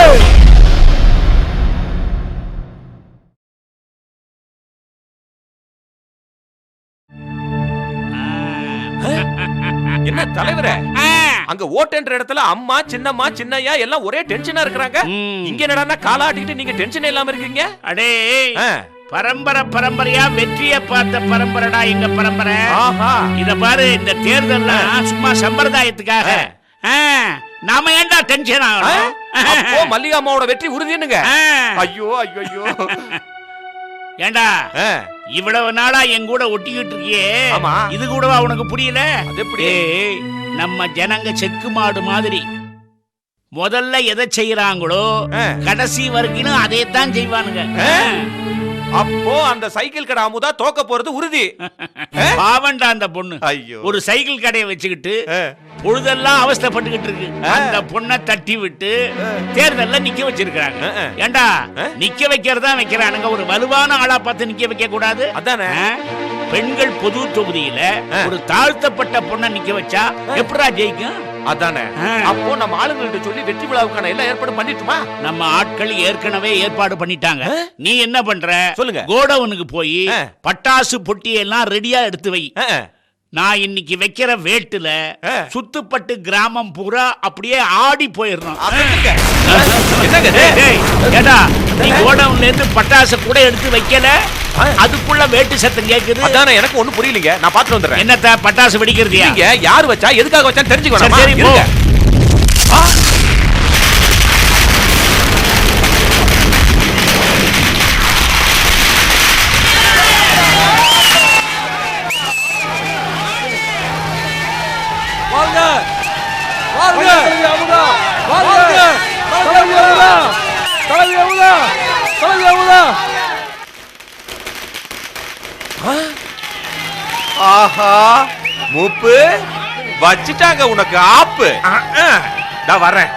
[SPEAKER 3] என்ன தலைவரே, அங்க ஓட்டுன்ற இடத்துல அம்மா சின்னம்மா சின்னையா எல்லாம் ஒரே டென்ஷனா இருக்கிறாங்க. இங்க என்னடா காலாட்டிட்டு நீங்க டென்ஷன் இல்லாம இருக்கீங்க?
[SPEAKER 1] அடே பரம்பரை பரம்பரையா வெற்றியை பார்த்த பரம்பரைடா எங்க பரம்பரை. இத பாரு, இந்த தேர்தல் சும்மா சம்பிரதாயத்துக்காக. நாம ஏன்டா டென்ஷன் ஆகணும்?
[SPEAKER 3] அப்போ மல்லிகா அம்மாவோட வெற்றி உறுதினுங்க. ஐயோ ஐயோ ஐயோ.
[SPEAKER 1] ஏண்டா இவ்வளவு நாளா என் கூட ஒட்டிக்கிட்டு இருக்கியே, இது கூடவா உனக்கு புரியல? நம்ம ஜனங்க செக்கு மாடு மாதிரி முதல்ல எதை செய்யறாங்களோ கடைசி வரைக்கும் அதே தான் செய்வானுங்க.
[SPEAKER 3] அப்போ அந்த சைக்கிள் கடை அமுதா தோக்க போறது உறுதி.
[SPEAKER 1] பாவண்டா அந்த பொண்ணு ஒரு சைக்கிள் கடையை வச்சுக்கிட்டு பொழுதெல்லாம் அவஸ்தைப்பட்டுக்கிட்டு இருக்கு. அந்த பொண்ணை தட்டி விட்டு தேர்தல்ல நிக்க வச்சிருக்காங்க. ஏண்டா நிக்க வைக்கிறதா வைக்கிறானுங்க, ஒரு வலுவான ஆளா பார்த்து நிக்க வைக்க கூடாது? அதானே பெண்கள் பொது தொகுதியில ஒரு தாழ்த்தப்பட்ட பொண்ணை நிக்க வச்சா எப்படா ஜெயிக்கும்?
[SPEAKER 3] அதானே. அப்போ நம்ம ஆளுங்கள்ட்ட சொல்லி வெற்றி விழாவுக்கான எல்லா ஏற்பாடு பண்ணிட்டுமா?
[SPEAKER 1] நம்ம ஆட்கள் ஏற்கனவே ஏற்பாடு பண்ணிட்டாங்க. நீ என்ன பண்ற? சொல்லுங்க. கோடவுனுக்கு போய் பட்டாசு பொட்டி எல்லாம் ரெடியா எடுத்து வை. நான் இன்னைக்கு வைக்கிற வேட்டுல சுத்துப்பட்டு கிராமம் பூரா அப்படியே ஆடி போயிடணும். ஏடா நீ கோடவுன்ல இருந்து பட்டாசு கூட எடுத்து வைக்கல, அதுக்குள்ள வேட்டு சத்தம் கேக்குது.
[SPEAKER 3] அதானே எனக்கு ஒண்ணும் புரியலங்க. நான் பாத்துட்டு வந்துறேன்.
[SPEAKER 1] என்னத்த பட்டாசு வெடிக்கிறதியா?
[SPEAKER 3] நீங்க யார் வச்சா எதுக்காக வச்சான்னு தெரிஞ்சுக்கணும்.
[SPEAKER 1] சரி போ.
[SPEAKER 7] வாங்க வாங்க அமுதா வாங்க தலைவி அமுதா.
[SPEAKER 3] ஆஹா மூப்பு வச்சிட்டாங்க உனக்கு ஆப்பு. நான் வரேன்.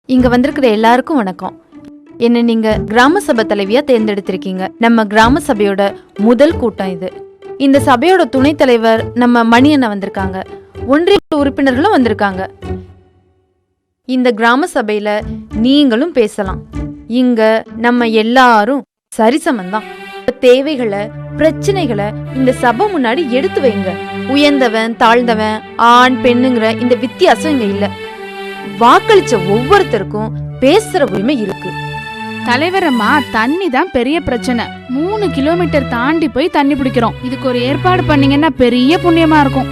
[SPEAKER 9] இங்க வந்திருக்கிற எல்லாருக்கும் வணக்கம். என்ன நீங்க கிராம சபை தலைவியா தேர்ந்தெடுத்திருக்கீங்க. நம்ம கிராம சபையோட முதல் கூட்டம் இது. இந்த சபையோட துணைத் தலைவர் நம்ம மணியண்ண வந்திருக்காங்க. ஒன்றிய உறுப்பினர்களும் வந்திருக்காங்க. இந்த கிராம சபையில நீங்களும் பேசலாம். இங்க நம்ம எல்லாரும் சரிசமந்தான். தேவைகளை பிரச்சனைகளை இந்த சபை முன்னாடி எடுத்து வைங்க. உயர்ந்தவன் தாழ்ந்தவன் ஆண் பெண்ணுங்கிற இந்த வித்தியாசம் இங்க இல்ல. வாக்களிச்ச ஒவ்வொருத்தருக்கும் பேசுற உரிமை இருக்கு.
[SPEAKER 5] தலைவரம்மா, தண்ணி தான் பெரிய பிரச்சனை. 3 கிலோமீட்டர் தாண்டி போய் தண்ணி பிடிக்கிறோம். இதுக்கு ஒரு ஏற்பாடு பண்ணீங்கன்னா பெரிய புண்ணியமா இருக்கும்.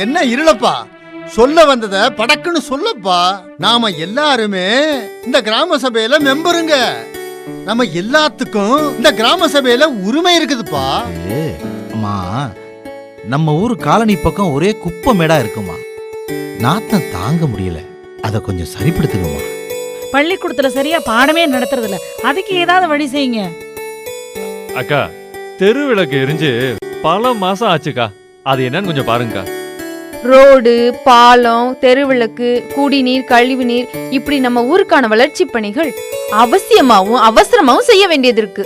[SPEAKER 2] என்ன இருளப்பா, சொல்ல வந்தத படக்குன்னு சொல்லப்பா. நாம எல்லாருமே இந்த கிராம சபையில மெம்பருங்க. நம்ம எல்லாத்துக்கும் இந்த கிராம சபையில உரிமை இருக்குதுப்பா.
[SPEAKER 12] அம்மா, நம்ம ஊர் காலனி பக்கம் ஒரே குப்பை மேடா இருக்குமா. நாத்தம் தாங்க முடியல. அதை கொஞ்சம் சரிப்படுத்துங்கம்மா.
[SPEAKER 6] பள்ளிக்கூடத்துல சரியா பாடமே நடத்துறது இல்ல. அதுக்கு ஏதாவது வழி செய்யுங்க.
[SPEAKER 8] அக்கா, தெருவிளக்கு எரிஞ்சு பல மாசம் ஆச்சுக்கா. அது என்னன்னு கொஞ்சம் பாருங்கக்கா.
[SPEAKER 9] ரோடு, பாலம், தெருவிளக்கு, குடிநீர், கழிவு நீர், இப்படி நம்ம ஊருக்கான வளர்ச்சி பணிகள் அவசியமாவும் அவசரமாவும் செய்ய வேண்டியது இருக்கு.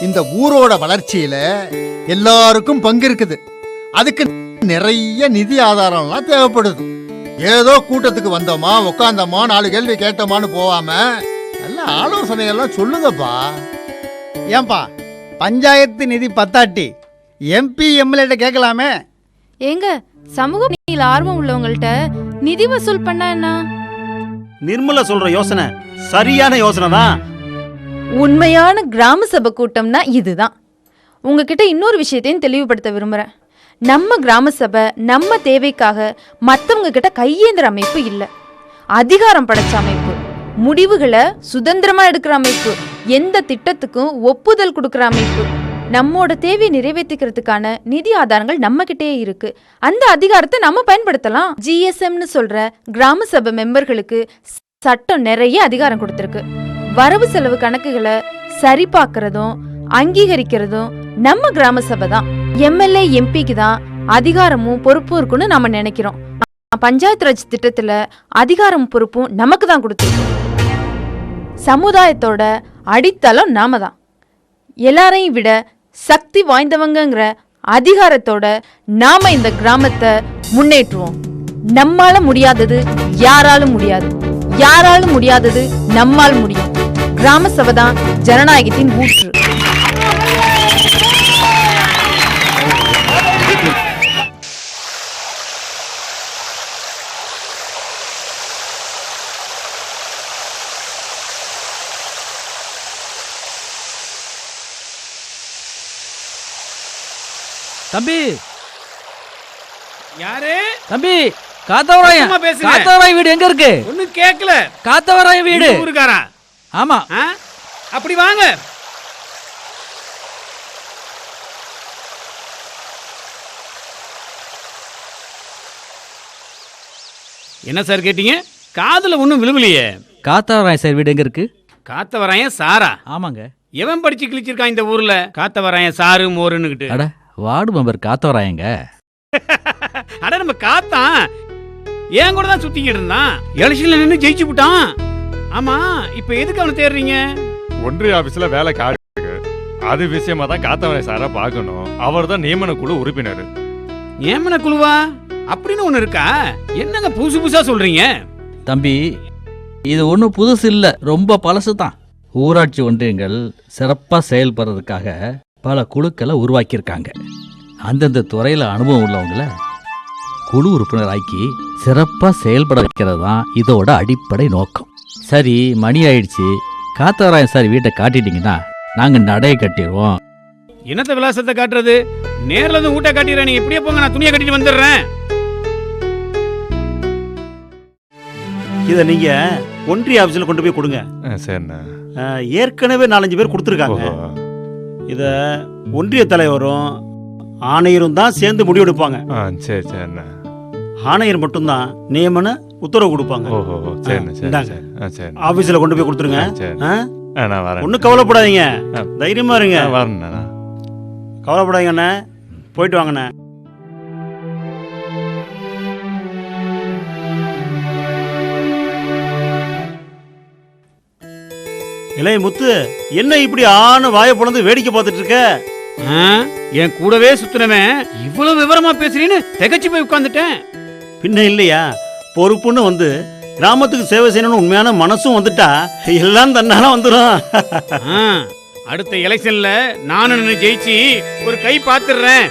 [SPEAKER 2] இந்த ஊரோட வளர்ச்சியில எல்லாருக்கும் பங்கு இருக்குது. அதுக்கு நிறைய நிதி ஆதாரம்லாம் தேவைப்படுது. ஏதோ கூட்டத்துக்கு வந்தோமா உட்காந்தோமா 4 கேள்வி கேட்டோமான்னு போவாம நல்ல ஆலோசனையெல்லாம் சொல்லுங்கப்பா.
[SPEAKER 4] ஏன்பா பஞ்சாயத்து நிதி பத்தாட்டி எம்பி எம்எல்ஏ கேட்கலாமே.
[SPEAKER 9] ஏங்க, சமூக நீதியில் ஆர்வம் உள்ளவங்கள்ட்ட நிதி வசூல் பண்ணா என்ன?
[SPEAKER 4] நிர்மலா சொல்ற யோசனை சரியான யோசனை தான்.
[SPEAKER 9] உண்மையான கிராம சபை கூட்டம்னா இதுதான். உங்ககிட்ட இன்னொரு விஷயத்தையும் தெளிவுபடுத்த விரும்புறேன். நம்ம கிராம சபை நம்ம தேவைக்காக மற்றவங்க கிட்ட கையேந்திர அமைப்பு இல்லை. அதிகாரம் படைச்ச அமைப்பு, முடிவுகளை சுதந்திரமா எடுக்கிற அமைப்பு, எந்த திட்டத்துக்கும் ஒப்புதல் கொடுக்கிற அமைப்பு. நம்மோட தேவையை நிறைவேற்றிக்கிறதுக்கான நிதி ஆதாரங்கள் நம்ம கிட்டே இருக்கு. அந்த அதிகாரத்தை நம்ம பயன்படுத்தலாம். ஜிஎஸ்எம்னு சொல்ற கிராம சபை மெம்பர்களுக்கு சட்டம் நிறைய அதிகாரம் கொடுத்திருக்கு. வரவு செலவு கணக்குகளை சரி பார்க்கறதும் அங்கீகரிக்கிறதும் நம்ம கிராம சபை தான். எம்எல்ஏ எம்பிக்கு தான் அதிகாரமும் பொறுப்பும் இருக்குன்னு நம்ம நினைக்கிறோம். பஞ்சாயத்து ராஜ் திட்டத்துல அதிகாரமும் பொறுப்பும் நமக்கு தான் கொடுத்துருக்கோம். சமுதாயத்தோட அடித்தளம் நாம தான். எல்லாரையும் விட சக்தி வாய்ந்தவங்கிற அதிகாரத்தோட நாம இந்த கிராமத்தை முன்னேற்றுவோம். நம்மால முடியாதது யாராலும் முடியாது, யாராலும் முடியாதது நம்மால் முடியும். கிராம சபை தான் ஜனநாயகத்தின் ஊற்று.
[SPEAKER 11] தம்பி, யாரு
[SPEAKER 7] தம்பி, காத்தவராயன் காத்தவராயன் வீடு எங்க இருக்கு?
[SPEAKER 11] ஒன்னும் கேட்கல.
[SPEAKER 7] காத்தவராயன் வீடு
[SPEAKER 11] ஊருக்காரா?
[SPEAKER 7] ஆமா.
[SPEAKER 11] அப்படி வாங்க. என்ன சார் கேட்டீங்க? காதுல ஒன்னும் விழுவலையே.
[SPEAKER 7] காத்தவராயன் சார் வீடு எங்க இருக்கு?
[SPEAKER 11] காத்தவராயன் சாரா?
[SPEAKER 7] ஆமாங்க.
[SPEAKER 11] எவன் படிச்சு கிழிச்சிருக்கான் இந்த ஊர்ல காத்தவராயன் சாரு மோருன்னுகிட்டு?
[SPEAKER 12] அட, வார்டு மெம்பர் காத்தவராயங்க.
[SPEAKER 11] அட, நம்ம காத்தான் ஏன் கூட தான் சுத்திக்கிட்டு இருந்தான். எலெக்ஷன்ல நின்று ஜெயிச்சு விட்டான். ஆமா, இப்ப எதுக்கு அவனை தேடுறீங்க?
[SPEAKER 8] ஒன்றிய ஆபீஸ்ல வேலை காடு இருக்கு. அது விஷயமா தான் காத்தவராயன் சாரை பார்க்கணும். அவர் தான் நியமன குழு உறுப்பினர்.
[SPEAKER 11] நியமன குழுவா அப்படின்னு ஒண்ணு இருக்கா? என்னங்க புதுசு புதுசா சொல்றீங்க?
[SPEAKER 12] தம்பி,
[SPEAKER 16] இது ஒன்றும் புதுசு இல்லை, ரொம்ப பழசு தான். ஊராட்சி ஒன்றியங்கள் சிறப்பாக செயல்படுறதுக்காக பல குழுக்களை உருவாக்கியிருக்காங்க. அந்தந்த துறையில் அனுபவம் உள்ளவங்கள குழு உறுப்பினர் ஆக்கி சிறப்பாக செயல்பட வைக்கிறது தான் இதோட அடிப்படை நோக்கம். சரி, மணி ஆயிடுச்சு. காத்தவராயன் சார் வீட்டை காட்டிட்டீங்கன்னா நாங்கள் நடையை கட்டிடுவோம்.
[SPEAKER 11] என்னத்த விலாசத்தை காட்டுறது? நேரில் வந்து ஊட்ட காட்டிடுறேன். நீங்க இப்படியே போங்க, நான் துணியை கட்டிட்டு வந்துடுறேன்.
[SPEAKER 17] இதை நீங்க ஒன்றிய ஆபீஸ்ல கொண்டு போய் கொடுங்க.
[SPEAKER 8] சரிண்ணா.
[SPEAKER 17] ஏற்கனவே 4-5 பேர் கொடுத்துருக்காங்க. இதை ஒன்றிய தலைவரும் ஆணையரும் தான் சேர்ந்து முடிவெடுப்பாங்க.
[SPEAKER 8] சரி சரிண்ணா.
[SPEAKER 17] ஆணையர் மட்டும்தான் நியமன உத்தரவு கொடுப்பாங்க. ஆபீஸ்ல கொண்டு போய் கொடுத்துருங்க. ஒன்றும் கவலைப்படாதீங்க, தைரியமா இருங்க. கவலைப்படாதீங்க அண்ணா, போயிட்டு வாங்கண்ணே. இளைய முத்து, என்ன இப்படி ஆன வாயை பொழந்து வேடிக்கை பார்த்துட்டு இருக்க?
[SPEAKER 11] என் கூடவே சுத்துனவன் இவ்வளவு விவரமா பேசுறீன்னு திகச்சு போய் உட்கார்ந்துட்டேன்.
[SPEAKER 17] பின்ன இல்லையா, பொறுப்புன்னு வந்து கிராமத்துக்கு சேவை செய்யணும்னு உண்மையான மனசும் வந்துட்டா எல்லாம் தன்னால வந்துடும்.
[SPEAKER 11] அடுத்த எலெக்ஷன்ல நானும் நின்று ஜெயிச்சு ஒரு கை பார்த்துடுறேன்.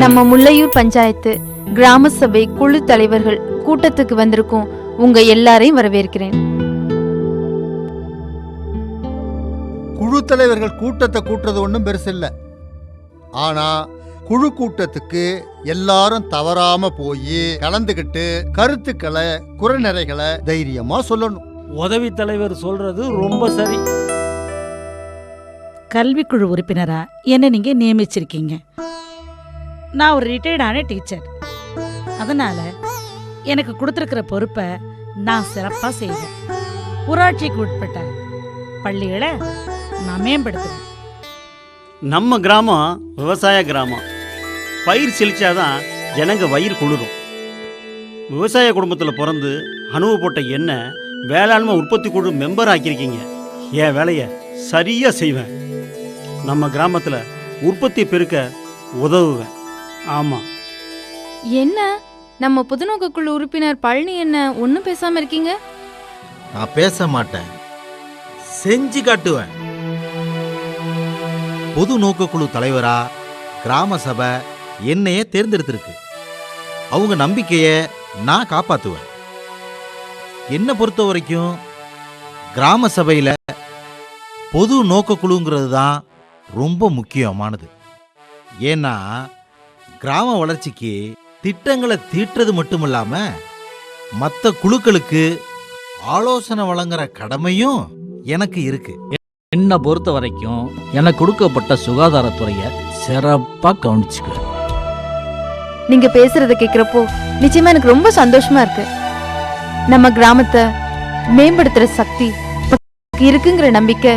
[SPEAKER 9] நம்ம முல்லையூர் பஞ்சாயத்து கிராம சபை குழு தலைவர்கள் கூட்டத்துக்கு வந்திருக்கும் உங்க எல்லாரையும் வரவேற்கிறேன்.
[SPEAKER 2] குழு தலைவர்கள் கூட்டத்தை கூட்டுறது ஒன்றும் பெருசு இல்லை. ஆனா குழு கூட்டத்துக்கு எல்லாரும் தவறாம போய் கலந்துகிட்டு கருத்துக்களை குறைநிறைகளை தைரியமா சொல்லணும்.
[SPEAKER 13] உதவி தலைவர் சொல்றது ரொம்ப சரி.
[SPEAKER 6] கல்விக்குழு உறுப்பினரா என்ன நீங்க நியமிச்சிருக்கீங்க. நான் ஒரு ரிட்டையர்டான டீச்சர். அதனால எனக்கு கொடுத்துருக்கிற பொறுப்பை நான் சிறப்பாக செய்வேன். ஊராட்சிக்கு உட்பட்ட பள்ளிகளை நான் மேம்படுத்துவேன்.
[SPEAKER 17] நம்ம கிராமம் விவசாய கிராமம். பயிர் செழிச்சாதான் ஜனங்க வயிறு குளிரும். விவசாய குடும்பத்தில் பிறந்து அனுபவப்பட்ட என்ன வேளாண்மை உற்பத்தி குழு மெம்பர் ஆக்கியிருக்கீங்க. என் வேலையை சரியா செய்வேன். நம்ம கிராமத்தில் உற்பத்தி பெருக்க உதவுவேன். ஆமா.
[SPEAKER 9] என்ன நம்ம புதுநோக்க குழு உறுப்பினர் பழனி என்ன ஒன்னும் பேசாம இருக்கீங்க?
[SPEAKER 12] நான் பேச மாட்டேன், செஞ்சு காட்டுவேன். பொது நோக்கக்குழு தலைவரா கிராம சபை என்னையே தேர்ந்தெடுத்திருக்கு. அவங்க நம்பிக்கையை நான் காப்பாற்றுவேன். என்னை பொறுத்த வரைக்கும் கிராம சபையில் பொது நோக்கக்குழுங்கிறது தான் ரொம்ப முக்கியமானது. ஏன்னா கிராம வளர்ச்சிக்கு திட்டங்களை தீட்டுறது மட்டும் இல்லாம மற்ற குழுக்களுக்கு ஆலோசனை வழங்குற கடமையும் எனக்கு இருக்கு.
[SPEAKER 16] என்னை பொறுத்த வரைக்கும் எனக்கு கொடுக்கப்பட்ட சுகாதாரத்துறையை சிறப்பா கவனிச்சுக்குவேன்.
[SPEAKER 9] நீங்க பேசுறத கேக்குறப்போ நிச்சயமா எனக்கு ரொம்ப சந்தோஷமா இருக்கு. நம்ம கிராமத்தை மேம்படுத்துற சக்தி இருக்குங்கிற நம்பிக்கை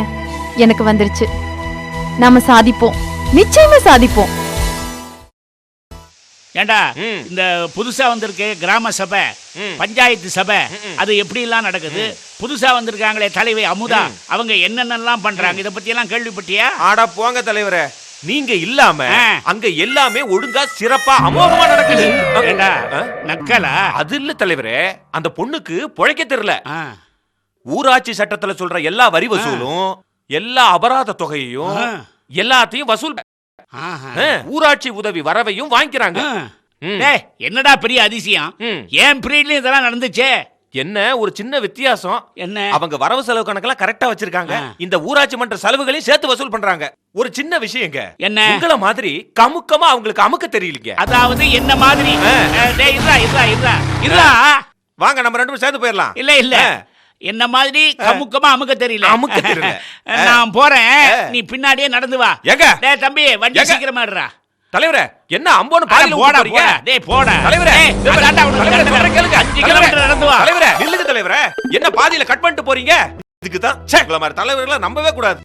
[SPEAKER 9] எனக்கு வந்துருச்சு. நாம சாதிப்போம், நிச்சயமா சாதிப்போம்.
[SPEAKER 1] ஏண்டா இந்த புதுசா வந்திருக்கு கிராம சபை பஞ்சாயத்து சபை, அது எப்படி எல்லாம் நடக்குது? புதுசா வந்திருக்காங்களே தலைவி அமுதா, அவங்க என்னென்னலாம் பண்றாங்க, இத பத்தி எல்லாம் கேள்விப்பட்டியா?
[SPEAKER 3] ஆடா போங்க தலைவரே, நீங்க இல்லாம அங்க எல்லாமே ஒழுங்கா சிறப்பா அமோகமா நடக்குது.
[SPEAKER 1] நக்கலா?
[SPEAKER 3] அது இல்ல தலைவரே, அந்த பொண்ணுக்கு பொழைக்க தெரியல. ஊராட்சி சட்டத்துல சொல்ற எல்லா வரி வசூலும் எல்லா அபராத தொகையையும் எல்லாத்தையும் வசூல் ஊராட்சி உதவி வரவையும் வாங்கிக்கிறாங்க.
[SPEAKER 1] என்னடா பெரிய அதிசயம், ஏன் பீரியட்லயும் இதெல்லாம் நடந்துச்சே?
[SPEAKER 3] என்ன ஒரு சின்ன வித்தியாசம்,
[SPEAKER 1] என்ன
[SPEAKER 3] அவங்க வரவு செலவு கணக்கெல்லாம் கரெக்டா வச்சிருக்காங்க. இந்த ஊராட்சி மன்ற செலவுகளையும் சேர்த்து வசூல் பண்றாங்க. ஒரு சின்ன விஷயங்க, என்ன உங்கள மாதிரி கமுக்கமா அவங்களுக்கு அமுக்க தெரியலங்க.
[SPEAKER 1] அதாவது என்ன மாதிரி?
[SPEAKER 3] வாங்க நம்ம ரெண்டு பேரும் சேர்ந்து போயிடலாம்.
[SPEAKER 1] இல்ல இல்ல, என்ன மாதிரி கமுக்கமா அமுக்க தெரியல. நான் போறேன், நீ பின்னாடியே நடந்து வா. டேய் தம்பி, வண்டி சீக்கிரமா எடுறா.
[SPEAKER 3] தலைவரே, என்ன அம்போன்னு பாதியில போறீங்க?
[SPEAKER 1] டேய் போடா.
[SPEAKER 3] தலைவரே,
[SPEAKER 1] கேளுங்க. 5 கிலோமீட்டர் நடந்து வா.
[SPEAKER 3] தலைவரே நில்லுங்க தலைவரே, என்ன பாதியில கட் பண்ணிட்டு போறீங்க? இதுக்கு தான் உங்கள மாதிரி தலைவர்களை நம்பவே கூடாது.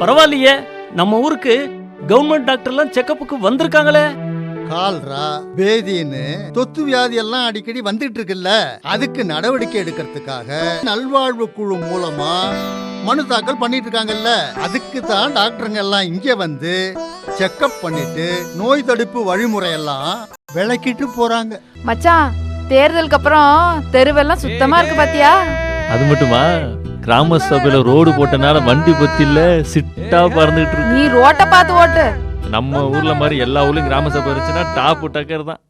[SPEAKER 13] பரவாயில்லையே, நம்ம ஊருக்கு கவர்மெண்ட் டாக்டர்லாம் செக்கப்புக்கு வந்திருக்காங்களே.
[SPEAKER 2] கால்ரா பேதின்னு தொத்து வியாதி எல்லாம் அடிக்கடி வந்துட்டு இருக்குல்ல, அதுக்கு நடவடிக்கை எடுக்கிறதுக்காக நல்வாழ்வு குழு மூலமா மனு தாக்கல் பண்ணிட்டு இருக்காங்கல்ல, அதுக்கு தான் டாக்டருங்க எல்லாம் இங்க வந்து செக்கப் பண்ணிட்டு நோய் தடுப்பு வழிமுறையெல்லாம் விளக்கிட்டு போறாங்க.
[SPEAKER 6] மச்சான், தேர்தலுக்கு அப்புறம் தெருவெல்லாம் சுத்தமா இருக்கு பாத்தியா?
[SPEAKER 8] அது மட்டுமா, கிராம சபையில ரோடு போட்டனால வண்டி பத்தி இல்ல சிட்டா பறந்துட்டு இருக்கு.
[SPEAKER 6] நீ ரோட்டை பார்த்து ஓட்டு.
[SPEAKER 8] நம்ம ஊர்ல மாதிரி எல்லா ஊர்லயும் கிராம சபை இருந்துச்சுன்னா டாப் டக்கர் தான்.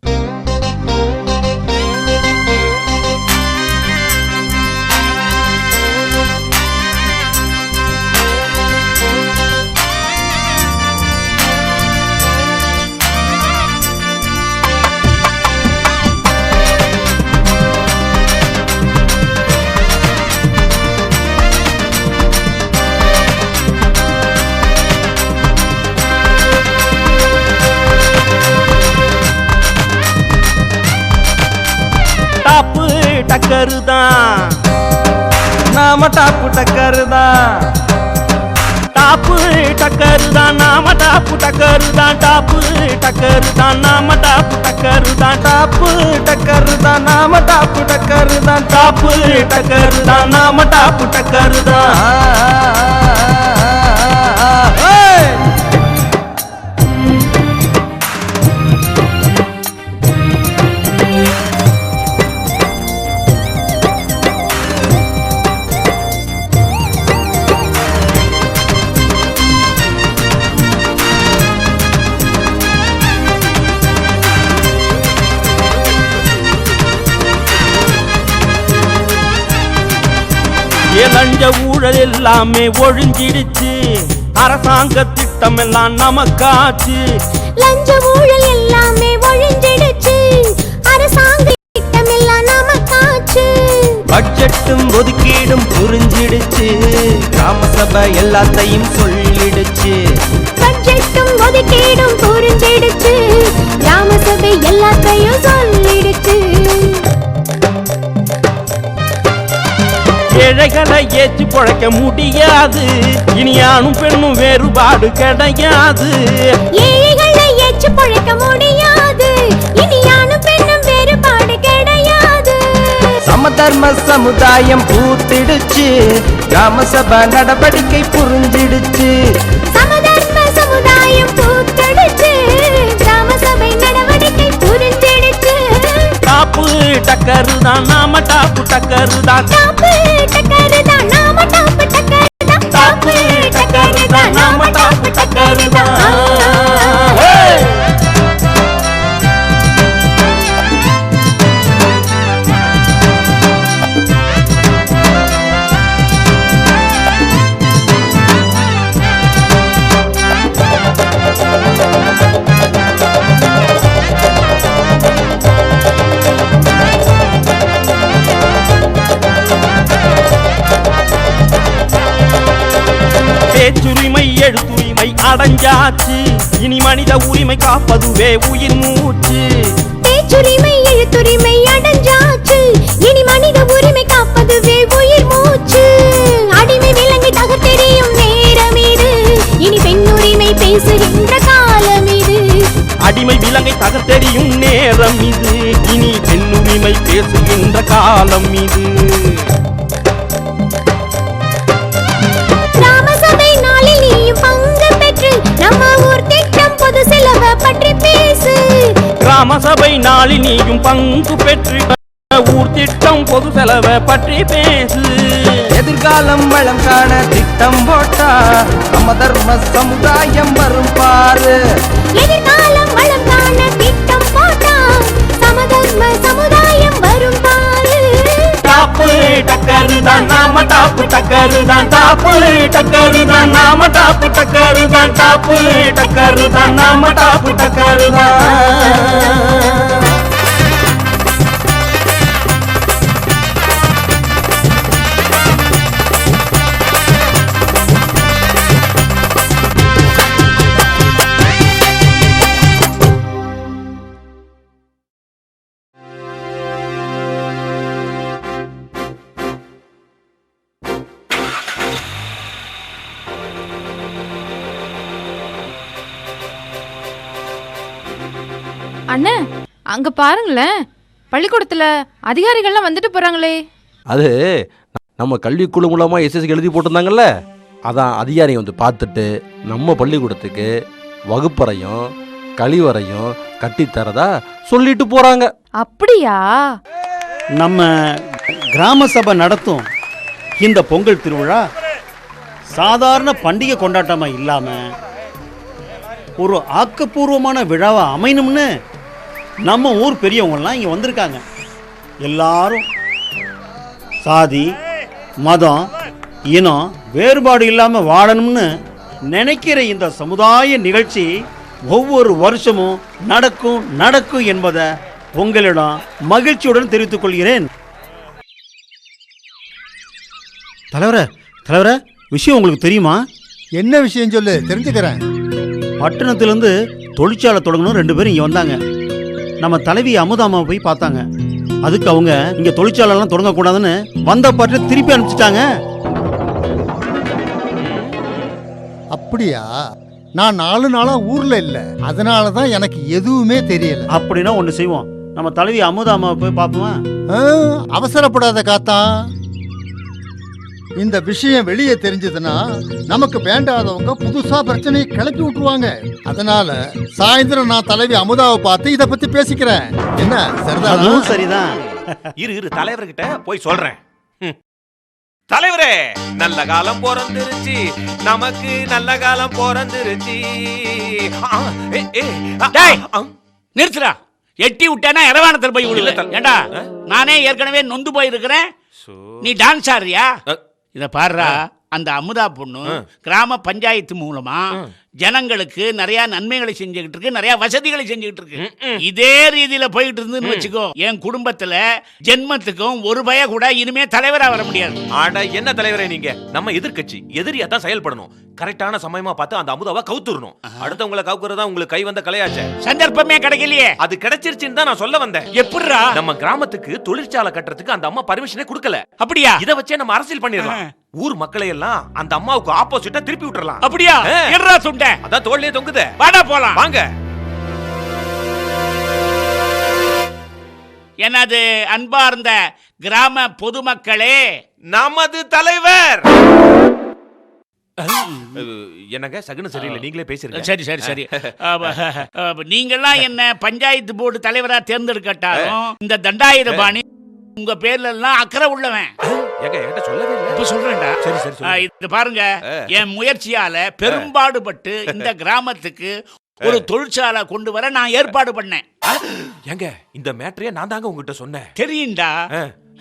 [SPEAKER 7] டக்கருதான் நாம டாப்பு டக்கருதான், டாப்பு டக்கருதான் நாம டாப்பு டக்கருதான், டாப்பு டக்கருதான் நாம டாப்பு டக்கருதான், டாப்பு டக்கருதான் நாம டாப்பு டக்கருதான், டாப்பு டக்கருதான் நாம டாப்பு டக்கருதான். லஞ்ச ஊழல் எல்லாமே ஒழிஞ்சிடுச்சு, அரசாங்க திட்டம் எல்லாம் நமக்காச்சு.
[SPEAKER 18] லஞ்ச ஊழல் எல்லாமே ஒழிஞ்சிடுச்சு, அரசாங்க திட்டம் எல்லாம் நமக்காச்சு.
[SPEAKER 7] பட்ஜெட்டும் ஒதுக்கீடும் புரிஞ்சிடுச்சு, கிராம சபை எல்லாத்தையும் சொல்லிடுச்சு.
[SPEAKER 18] பட்ஜெட்டும் ஒதுக்கீடும் புரிஞ்சிடுச்சு, கிராம சபை எல்லாத்தையும் சொல்லிடுச்சு.
[SPEAKER 7] ஏழைகளை ஏற்றி பொழைக்க முடியாது, இனி ஆணும் பெண்ணும் வேறுபாடு கிடையாது.
[SPEAKER 18] ஏழைகளை ஏற்றி பொழைக்க முடியாது, இனி ஆணும் பெண்ணும் வேறுபாடு கிடையாது.
[SPEAKER 7] சமதர்ம சமுதாயம் பூத்திடுச்சு, கிராம சபை நடவடிக்கை புரிஞ்சிடுச்சு.
[SPEAKER 18] சமதர்ம சமுதாயம் பூத்திடுச்சு, கிராம சபை நடவடிக்கை புரிஞ்சிடுச்சு.
[SPEAKER 7] டாப்பு டக்கருதான் நாம டாப்பு டக்கருதான்,
[SPEAKER 18] டாப்பு டக்கருதான் நாம டாப்பு டக்கருதான்,
[SPEAKER 7] டாப்பு டக்கருதான் நாம டாப்பு டக்கருதான். பேச்சுரிமை எழுத்துரிமை அடைஞ்சாச்சு, இனி மனித உரிமை காப்பதுவே உயிர் மூச்சு.
[SPEAKER 18] பேச்சுரிமை எழுத்துரிமை அடைஞ்சாச்சு, இனி மனித உரிமை காப்பதுவே உயிர் மூச்சு. அடிமை விலங்கை தகர்த்தெறியும் நேரம் இது, இனி பெண்ணுரிமை பேசுகின்ற காலம் இது.
[SPEAKER 7] அடிமை விலங்கை தகர்த்தெறியும் நேரம் இது, இனி பெண்ணுரிமை பேசுகின்ற காலம் இது.
[SPEAKER 18] கிராம சபை நாளில் நீயும் பங்கு பெற்று நம்ம ஊர் திட்டம் பொது செலவை பற்றி பேசு.
[SPEAKER 7] கிராம சபை நாளில் நீயும் பங்கு பெற்று ஊர் திட்டம் பொது செலவை பற்றி பேசு. எதிர்காலம் வளம் காண திட்டம் போட்டா சமதர்ம சமுதாயம் வரும் பாரு.
[SPEAKER 18] எதிர்காலம் வளம் காண திட்டம் போட்டா சமதர்ம சமுதாயம் வரும் பாரு.
[SPEAKER 7] டாப்பு டக்கருதான் நாம டாப்பு டக்கருதான், டாப்பு டக்கருதான் நாம டாப்பு டக்கருதான், டாப்பு டக்கருதான் நாம டாப்பு டக்கருதான்.
[SPEAKER 9] அண்ணே அங்க பாருங்களேன், பள்ளிக்கூடத்துல அதிகாரிகள்லாம் வந்துட்டு போறாங்களே.
[SPEAKER 19] அது நம்ம கல்விக்குழு மூலமாக எஸ்எஸ்சி எழுதி போட்டிருந்தாங்கல்ல, அதான் அதிகாரி வந்து பார்த்துட்டு நம்ம பள்ளிக்கூடத்துக்கு வகுப்பறையும் கழிவறையும் கட்டித்தரதா சொல்லிட்டு போகிறாங்க.
[SPEAKER 9] அப்படியா?
[SPEAKER 17] நம்ம கிராம சபை நடத்தும் இந்த பொங்கல் திருவிழா சாதாரண பண்டிகை கொண்டாட்டமாக இல்லாமல் ஒரு ஆக்கப்பூர்வமான விழாவை அமையணும்னு நம்ம ஊர் பெரியவங்கெல்லாம் இங்கே வந்திருக்காங்க. எல்லாரும் சாதி மதம் இனம் வேறுபாடு இல்லாமல் வாழணும்னு நினைக்கிற இந்த சமுதாய நிகழ்ச்சி ஒவ்வொரு வருஷமும் நடக்கும் என்பதை உங்களிடம் மகிழ்ச்சியுடன் தெரிவித்துக் கொள்கிறேன். தலைவரே, விஷயம் உங்களுக்கு தெரியுமா?
[SPEAKER 2] என்ன விஷயம் சொல்லு, தெரிஞ்சுக்கிறேன்.
[SPEAKER 17] பட்டணத்திலேருந்து தொழிற்சாலை தொடங்கணும் 2 பேரும் இங்கே வந்தாங்க. நம்ம தலைவி அமுதாமாவை போய் பார்த்தாங்க. அதுக்கு அவங்க இங்கே தொழிற்சாலைலாம் தொடங்கக்கூடாதுன்னு வந்த பாட்டு திருப்பி அனுப்பிச்சிட்டாங்க.
[SPEAKER 2] அப்படியா? நான் 4 நாளா ஊர்ல இல்ல, அதனால தான் எனக்கு எதுவுமே தெரியல.
[SPEAKER 17] அப்படின்னா ஒன்று செய்வோம், நம்ம தலைவி அமுதாமாவை போய் பார்ப்போமா?
[SPEAKER 2] அவசரப்படாத காத்தா. இந்த விஷயம் வெளியே தெரிஞ்சதுன்னா நமக்கு வேண்டாதவங்க புதுசா பிரச்சனையை கிளப்பி விட்டுருவாங்க. அதனால சாயந்தரம் நான் தலைவி அமுதாவை பார்த்து இத பத்தி பேசிக்கிறேன். என்ன சரிதான்?
[SPEAKER 17] சரிதான்.
[SPEAKER 3] இரு தலைவர்கிட்ட போய் சொல்றேன். தலைவரே, நல்ல காலம் பிறந்துருச்சு, நமக்கு நல்ல காலம் பிறந்துருச்சு.
[SPEAKER 1] நிறுத்துறா, எட்டி விட்டானா இரவானத்தில் போய் விடுல. ஏண்டா, நானே ஏற்கனவே நொந்து போயிருக்கிறேன், நீ டான்ஸ் ஆடுறியா? இத பாருடா, அந்த அமுதா பொண்ணு கிராம பஞ்சாயத்து மூலமா ஜனங்களுக்கு நிறைய நன்மைகளை செஞ்சுக்கிட்டு இருக்கு, நிறைய வசதிகளை செஞ்சுக்கிட்டு இருக்கு. இதே ரீதியில போயிட்டு இருந்துன்னு வச்சுக்கோ, என் குடும்பத்துல ஜென்மத்துக்கும் ஒரு பய கூட இனிமே தலைவரா வர முடியாது.
[SPEAKER 3] ஆட என்ன தலைவரே நீங்க? நம்ம எதிர்கட்சி, எதிரியா தான் செயல்படணும். கரெக்டான சமயமா பார்த்து அந்த அமுதாவை கவுத்துறணும். அடுத்தவங்களை கவுக்குறதா உங்களுக்கு கை வந்த கலையாச்சே.
[SPEAKER 1] சந்தர்ப்பமே கிடைக்கலையே.
[SPEAKER 3] அது கிடைச்சிருச்சுன்னு தான் நான் சொல்ல வந்தேன்.
[SPEAKER 1] எப்படிடா?
[SPEAKER 3] நம்ம கிராமத்துக்கு தொழிற்சாலை கட்டுறதுக்கு அந்த அம்மா பர்மிஷனே கொடுக்கல.
[SPEAKER 1] அப்படியா?
[SPEAKER 3] இத வச்சே நம்ம அரசியல் பண்ணிடலாம். ஊர் மக்களை எல்லாம் அந்த அம்மாவுக்கு ஆப்போசிட்டா திருப்பி விட்டுறலாம்.
[SPEAKER 1] அப்படியா? எர்ரா சுண்ட,
[SPEAKER 3] அதான் தோள்லயே தொங்குதே.
[SPEAKER 1] வாடா போலாம்.
[SPEAKER 3] வாங்க.
[SPEAKER 1] எனது அன்பார்ந்த கிராம பொதுமக்களே,
[SPEAKER 3] நமது தலைவர் என்னங்க சகுன சரியில்லை, நீங்களே பேசுறீங்க.
[SPEAKER 1] சரி நீங்கெல்லாம் என்ன பஞ்சாயத்து போர்டு தலைவரா தேர்ந்தெடுக்கட்டாலும் இந்த தண்டாயுதபாணி உங்க பேர்ல எல்லாம் அக்கறை உள்ளவன்.
[SPEAKER 3] என்கிட்ட சொல்லவே இல்லை.
[SPEAKER 1] இப்ப சொல்றேன்டா.
[SPEAKER 3] சரி
[SPEAKER 1] இது பாருங்க, என் முயற்சியால பெரும்பாடுபட்டு இந்த கிராமத்துக்கு ஒரு தொழிற்சாலை கொண்டு வர நான் ஏற்பாடு பண்ணேன்.
[SPEAKER 3] எங்க இந்த மேட்டரையே நான் தாங்க உங்ககிட்ட சொன்னேன்.
[SPEAKER 1] தெரியும்டா,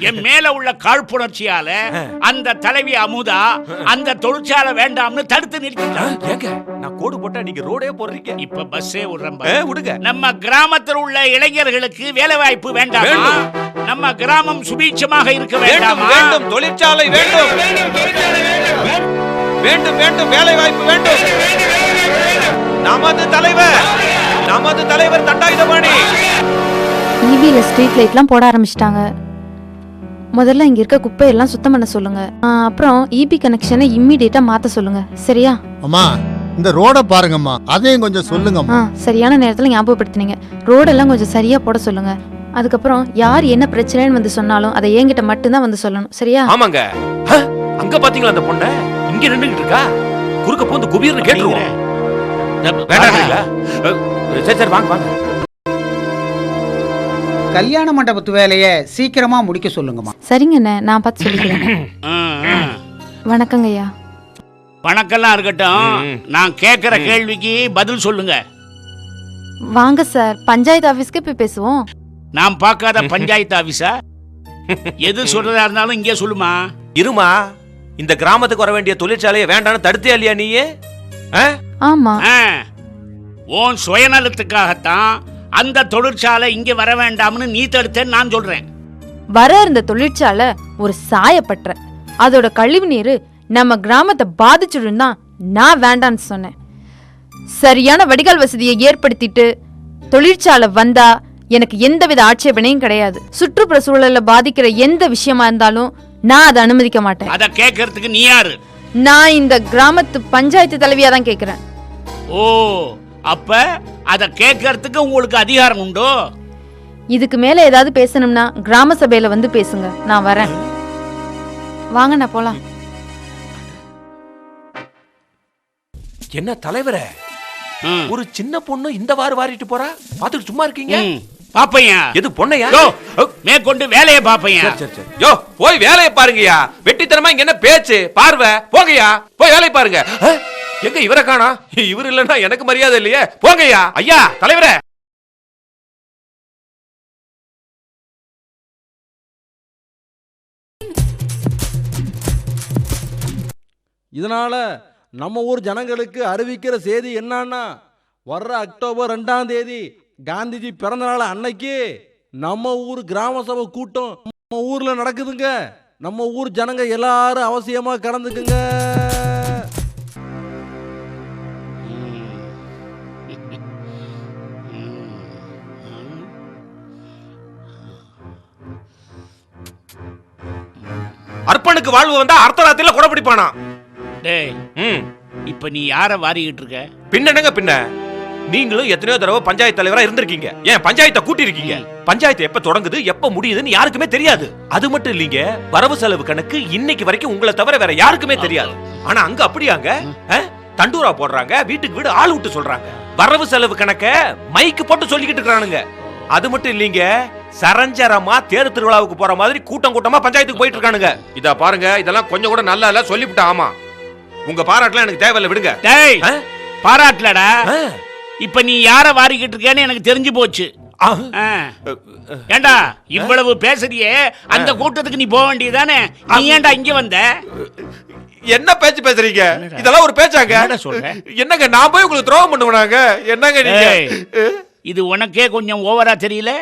[SPEAKER 1] என் மேல உள்ள காழ்ப்புணர்ச்சியால அந்த தலைவி அமுதா அந்த தொழிற்சாலை வேண்டாம்னு தடுத்து நிறுத்திட்டான்.
[SPEAKER 3] ஏங்க நான் கோடு போட்டா நீங்க ரோடே போடுறீங்க.
[SPEAKER 1] இப்ப பஸ்ஸே
[SPEAKER 3] விடுங்க.
[SPEAKER 1] நம்ம கிராமத்தில் உள்ள இளைஞர்களுக்கு வேலை வாய்ப்பு வேண்டாமா? நம்ம கிராமம் சுபீட்சமாக இருக்க வேண்டாமா?
[SPEAKER 3] வேண்டும், தொழிற்சாலை வேண்டும், வேண்டும், வேலை வாய்ப்பு வேண்டும். நமது தலைவர் தண்டாயுதபாணி.
[SPEAKER 9] ஈபில ஸ்ட்ரீட் லைட்லாம் போட ஆரம்பிச்சிட்டாங்க. முதல்ல இங்க இருக்க குப்பையெல்லாம் சுத்தம் பண்ண சொல்லுங்க. அப்புறம் ஈபி கனெக்ஷனை இம்மிடியேட்டா மாத்த சொல்லுங்க. சரியா?
[SPEAKER 2] அம்மா, இந்த ரோட பாருங்கம்மா, அதையும் கொஞ்சம் சொல்லுங்கம்மா.
[SPEAKER 9] சரியான நேரத்துல ஞாபகப்படுத்தினீங்க. ரோடெல்லாம் கொஞ்சம் சரியா போட சொல்லுங்க. அதுக்கப்புறம் யார் என்ன பிரச்சனைன்னு வந்து சொன்னாலும் அதை என்கிட்ட மட்டும்தான் வந்து சொல்லணும். சரியா?
[SPEAKER 3] ஆமாங்க. அங்க பாத்தீங்களா அந்த பொண்ணை? இங்க நின்னுகிட்டு இருக்கா. குறுக்க போந்து குபீர்னு கேட்டுருவோம். வேண்டாங்களா? சரி வாங்க.
[SPEAKER 4] கல்யாண மண்டபத்து வேலையை சீக்கிரமா முடிக்க சொல்லுங்கம்மா.
[SPEAKER 9] சரிங்கண்ணே, நான் பார்த்து சொல்லிக்கிறேன். வணக்கங்க ஐயா.
[SPEAKER 1] வணக்கம்லாம் இருக்கட்டும், நான் கேட்கிற கேள்விக்கு பதில் சொல்லுங்க.
[SPEAKER 9] வாங்க சார், பஞ்சாயத்து ஆபீஸ்க்கு போய் பேசுவோம்.
[SPEAKER 1] நான் பார்க்காத பஞ்சாயத்து ஆபீஸா? எது சொல்றதா இருந்தாலும் இங்கே சொல்லுமா.
[SPEAKER 3] இருமா, இந்த கிராமத்துக்கு வர வேண்டிய தொழிற்சாலையை வேண்டான்னு தடுத்தே இல்லையா நீயே?
[SPEAKER 9] ஆமா,
[SPEAKER 1] உன் சுயநலத்துக்காகத்தான் அந்த தொழிற்சாலை இங்க வர வேண்டாம்னு நீ தடுத்தேன்னு நான் சொல்றேன்.
[SPEAKER 9] வர இருந்த தொழிற்சாலை ஒரு சாயப்பற்ற, அதோட கழிவு நீர் நம்ம கிராமத்தை பாதிச்சுடும் தான் நான் வேண்டான்னு சொன்னேன். சரியான வடிகால் வசதியை ஏற்படுத்திட்டு தொழிற்சாலை வந்தா எனக்கு எந்தவித ஆட்சேபனையும் கிடையாது. சுற்றுப்புற சூழலை பாதிக்கிற எந்த விஷயமா இருந்தாலும் நான் அதை அனுமதிக்க மாட்டேன்.
[SPEAKER 1] அதை கேட்கறதுக்கு நீ யாரு?
[SPEAKER 9] நான் இந்த கிராமத்து பஞ்சாயத்து தலைவியா தான் கேட்கிறேன்.
[SPEAKER 1] ஓ, அப்ப அதை கேட்கறதுக்கு உங்களுக்கு அதிகாரம் உண்டோ?
[SPEAKER 9] இதுக்கு மேல ஏதாவது பேசணும்னா கிராம சபையில வந்து பேசுங்க, நான் வரேன். வாங்க நான் போலாம்.
[SPEAKER 3] என்ன தலைவரே, ஒரு சின்ன பொண்ணு இந்த வாரிட்டு போறா, பாத்துட்டு சும்மா இருக்கீங்க?
[SPEAKER 1] பாப்பையா?
[SPEAKER 3] எது பொண்ணையா?
[SPEAKER 1] மேற்கொண்டு வேலையை பாப்பையா?
[SPEAKER 3] யோ போய் வேலையை பாருங்கயா. வெட்டித்தனமா இங்க என்ன பேச்சு பார்வை? போங்கயா, போய் வேலையை பாருங்க. எங்க இவரை காணா? இவர் இல்லன்னா எனக்கு மரியாதை இல்லையே. போங்கயா. ஐயா தலைவரே,
[SPEAKER 19] இதனால நம்ம ஊர் ஜனங்களுக்கு அறிவிக்கிற செய்தி என்னன்னா, வர்ற அக்டோபர் 2ஆம் தேதி காந்திஜி பிறந்த நாள் அன்னைக்கு நம்ம ஊர் கிராம சபை கூட்டம் நம்ம ஊர்ல நடக்குதுங்க. நம்ம ஊர் ஜனங்க எல்லாரும் அவசியமா கலந்துக்குங்க.
[SPEAKER 3] அர்ப்பனுக்கு வாழ்வு வந்தா அர்த்தராத்திரில கூட பிடிப்பானா?
[SPEAKER 1] டேய், இப்ப நீ யார வாரிக்கிட்டு இருக்க?
[SPEAKER 3] பின்னங்க பின்ன நீங்களும் எத்தனையோ தடவை பஞ்சாயத்து தலைவரா இருந்திருக்கீங்க. ஏன் பஞ்சாயத்தை கூட்டி இருக்கீங்க. பஞ்சாயத்து எப்ப தொடங்குது எப்ப முடியுதுன்னு யாருக்குமே தெரியாது. அது மட்டும் இல்லீங்க, வரவு செலவு கணக்கு இன்னைக்கு வரைக்கும் உங்களை தவிர வேற யாருக்குமே தெரியாது. ஆனா அங்க அப்படியாங்க, தண்டூரா போடுறாங்க, வீட்டுக்கு வீடு ஆள் விட்டு சொல்றாங்க. வரவு செலவு கணக்க மைக்கு போட்டு சொல்லிக்கிட்டு இருக்கானுங்க. அது மட்டும் இல்லீங்க, சரஞ்சரமா தேர் திருவிழாவுக்கு போற மாதிரி கூட்டம் கூட்டமா பஞ்சாயத்துக்கு போயிட்டு இருக்கானுங்க. இத பாருங்க, இதெல்லாம் கொஞ்சம் கூட நல்லா இல்ல, சொல்லிவிட்டா. ஆமா, உங்க பாராட்டலாம் எனக்கு தேவையில்லை, விடுங்க.
[SPEAKER 1] டேய், பாராட்டலடா. இப்ப நீ யார வாரிக்கிட்டு இருக்கேன்னு எனக்கு தெரிஞ்சு போச்சு. ஏண்டா இவ்வளவு பேசுறியே, அந்த கூட்டத்துக்கு நீ போக வேண்டியதானே? நீ ஏண்டா இங்க வந்த?
[SPEAKER 3] என்ன பேச்சு பேசுறீங்க? இதெல்லாம் ஒரு பேச்சாங்க? என்னங்க நான் போய் உங்களுக்கு துரோகம் பண்ணுவாங்க? என்னங்க நீங்க?
[SPEAKER 1] இது உனக்கே கொஞ்சம் ஓவரா தெரியல?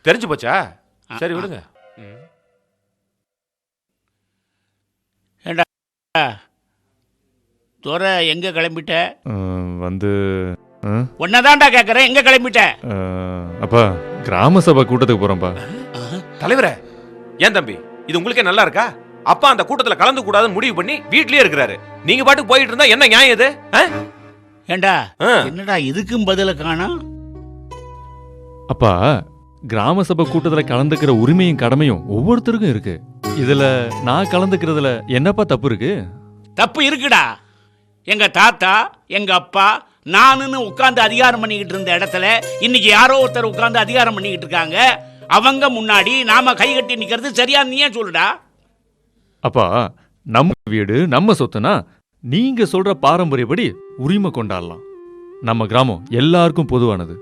[SPEAKER 3] தெரிஞ்சு போச்சா? சரி விடுங்க.
[SPEAKER 1] ஏண்டா துரை எங்க கிளம்பிட்ட?
[SPEAKER 8] வந்து
[SPEAKER 1] உன்னதான்டா கேக்குறேன், எங்க கிளம்பிட்ட?
[SPEAKER 8] அப்பா கிராம சபை கூட்டத்துக்கு போறோம்ப்பா.
[SPEAKER 3] தலைவரே, ஏன் தம்பி இது உங்களுக்கே நல்லா இருக்கா? அப்பா அந்த கூட்டத்துல கலந்து கூடாதுன்னு முடிவு பண்ணி வீட்லயே இருக்கிறாரு. நீங்க பாட்டுக்கு போயிட்டு இருந்தா என்ன நியாயம் இது?
[SPEAKER 1] ஏண்டா என்னடா இதுக்கும் பதில காணோம்?
[SPEAKER 8] அப்பா கிராம சபை கூட்டத்துல கலந்துக்கிற உரிமையும் கடமையும் ஒவ்வொருத்தருக்கும் இருக்கு. இதுல நான் கலந்துக்கிறதுல என்னப்பா தப்பு இருக்கு?
[SPEAKER 1] தப்பு இருக்குடா. எங்க தாத்தா எங்க அப்பா நானுன்னு உட்கார்ந்து அதிகாரம் பண்ணிக்கிட்டு இருந்த இடத்துல இன்னைக்கு யாரோ ஒருத்தர் உட்கார்ந்து அதிகாரம் பண்ணிக்கிட்டு இருக்காங்க. அவங்க முன்னாடி நாம கை கட்டி நிக்கிறது சரியா? நீயே சொல்லுடா.
[SPEAKER 8] அப்பா நம்ம வீடு நம்ம சொத்துனா நீங்க சொல்ற பாரம்பரியப்படி உரிமை கொண்டாடலாம். நம்ம கிராமம் எல்லாருக்கும் பொதுவானது.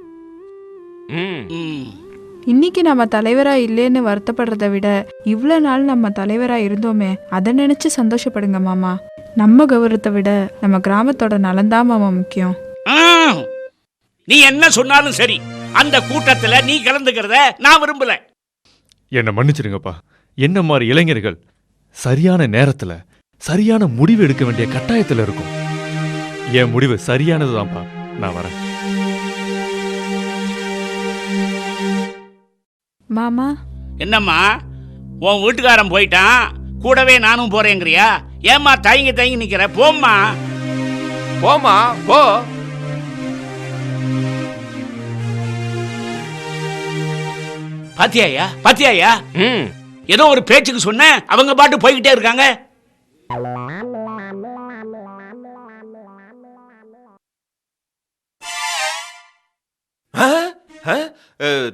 [SPEAKER 5] இன்னைக்கு நம்ம தலைவரா இல்லைன்னு வருத்தப்படுறத விட இவ்வளவு நாள் நம்ம தலைவரா இருந்தோமே அதை நினைச்சு சந்தோஷப்படுங்க மாமா. நம்ம கௌரவத்தை விட நம்ம கிராமத்தோட நலன்தான் மாமா முக்கியம்.
[SPEAKER 1] நீ என்ன சொன்னாலும் சரி, அந்த கூட்டத்துல நீ கலந்துக்கிறத நான் விரும்பல.
[SPEAKER 8] என்ன மன்னிச்சிருங்கப்பா. என்ன மாதிரி இளைஞர்கள் சரியான நேரத்துல சரியான முடிவு எடுக்க வேண்டிய கட்டாயத்துல இருக்கும். என் முடிவு சரியானதுதான்ப்பா. நான் வரேன்.
[SPEAKER 5] மாமா.
[SPEAKER 1] என்னம்மா, உன் வீட்டுக்காரன் போயிட்டான், கூடவே நானும் போறேங்கிறியா? ஏம்மா தயங்கி தயங்கி நிக்கிற? போம்மா.
[SPEAKER 3] போமா போ.
[SPEAKER 1] பாத்தியாயா பாத்தியாயா? ஏதோ ஒரு பேச்சுக்கு சொன்ன, அவங்க பாட்டு போய்கிட்டே இருக்காங்க.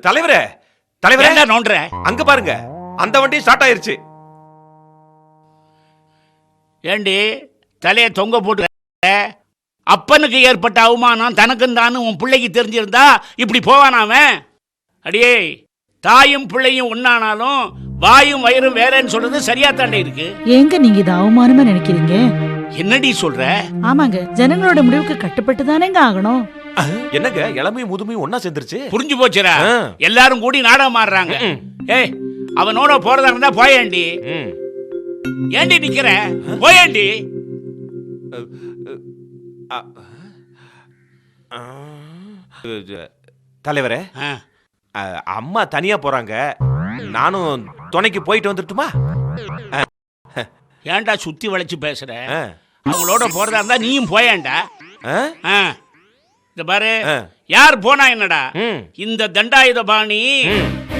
[SPEAKER 3] தலைவரே, தலைவரே
[SPEAKER 1] என்ன நோண்ற?
[SPEAKER 3] அங்க பாருங்க, அந்த வண்டி ஸ்டார்ட் ஆயிருச்சு.
[SPEAKER 1] ஏண்டி தலைய தொங்க போட்டு அப்பனுக்கு ஏற்பட்ட அவமானம் தனக்கும் தானு உன் பிள்ளைக்கு தெரிஞ்சிருந்தா இப்படி போவானாவன்? அடியே, தாயும் பிள்ளையும் ஒன்னானாலும் வாயும் வயிறும் வேறன்னு சொல்றது சரியா தாண்டே இருக்கு.
[SPEAKER 6] ஏங்க நீங்க இதை அவமானமா நினைக்கிறீங்க?
[SPEAKER 1] என்னடி சொல்ற?
[SPEAKER 6] ஆமாங்க, ஜனங்களோட முடிவுக்கு கட்டுப்பட்டு தானேங்க ஆகணும்.
[SPEAKER 3] என்னங்க இளமையும் முதுமையும் ஒன்னா சேர்ந்துருச்சு.
[SPEAKER 1] புரிஞ்சு போச்சுரா? எல்லாரும் கூடி நாடகம் ஆடுறாங்க. ஏய், அவனோட போறதா இருந்தா போயேண்டி. ஏண்டி நிக்கிற? போயேண்டி.
[SPEAKER 3] தலைவரே, அம்மா தனியா போறாங்க, நானும் துணைக்கு போயிட்டு வந்துட்டுமா?
[SPEAKER 1] ஏன்டா சுத்தி வளைச்சு பேசுற? அவங்களோட போறதா இருந்தா நீயும் போயேண்டா. இந்த பாரு, யார் போனா என்னடா, இந்த தண்டாயுதபாணி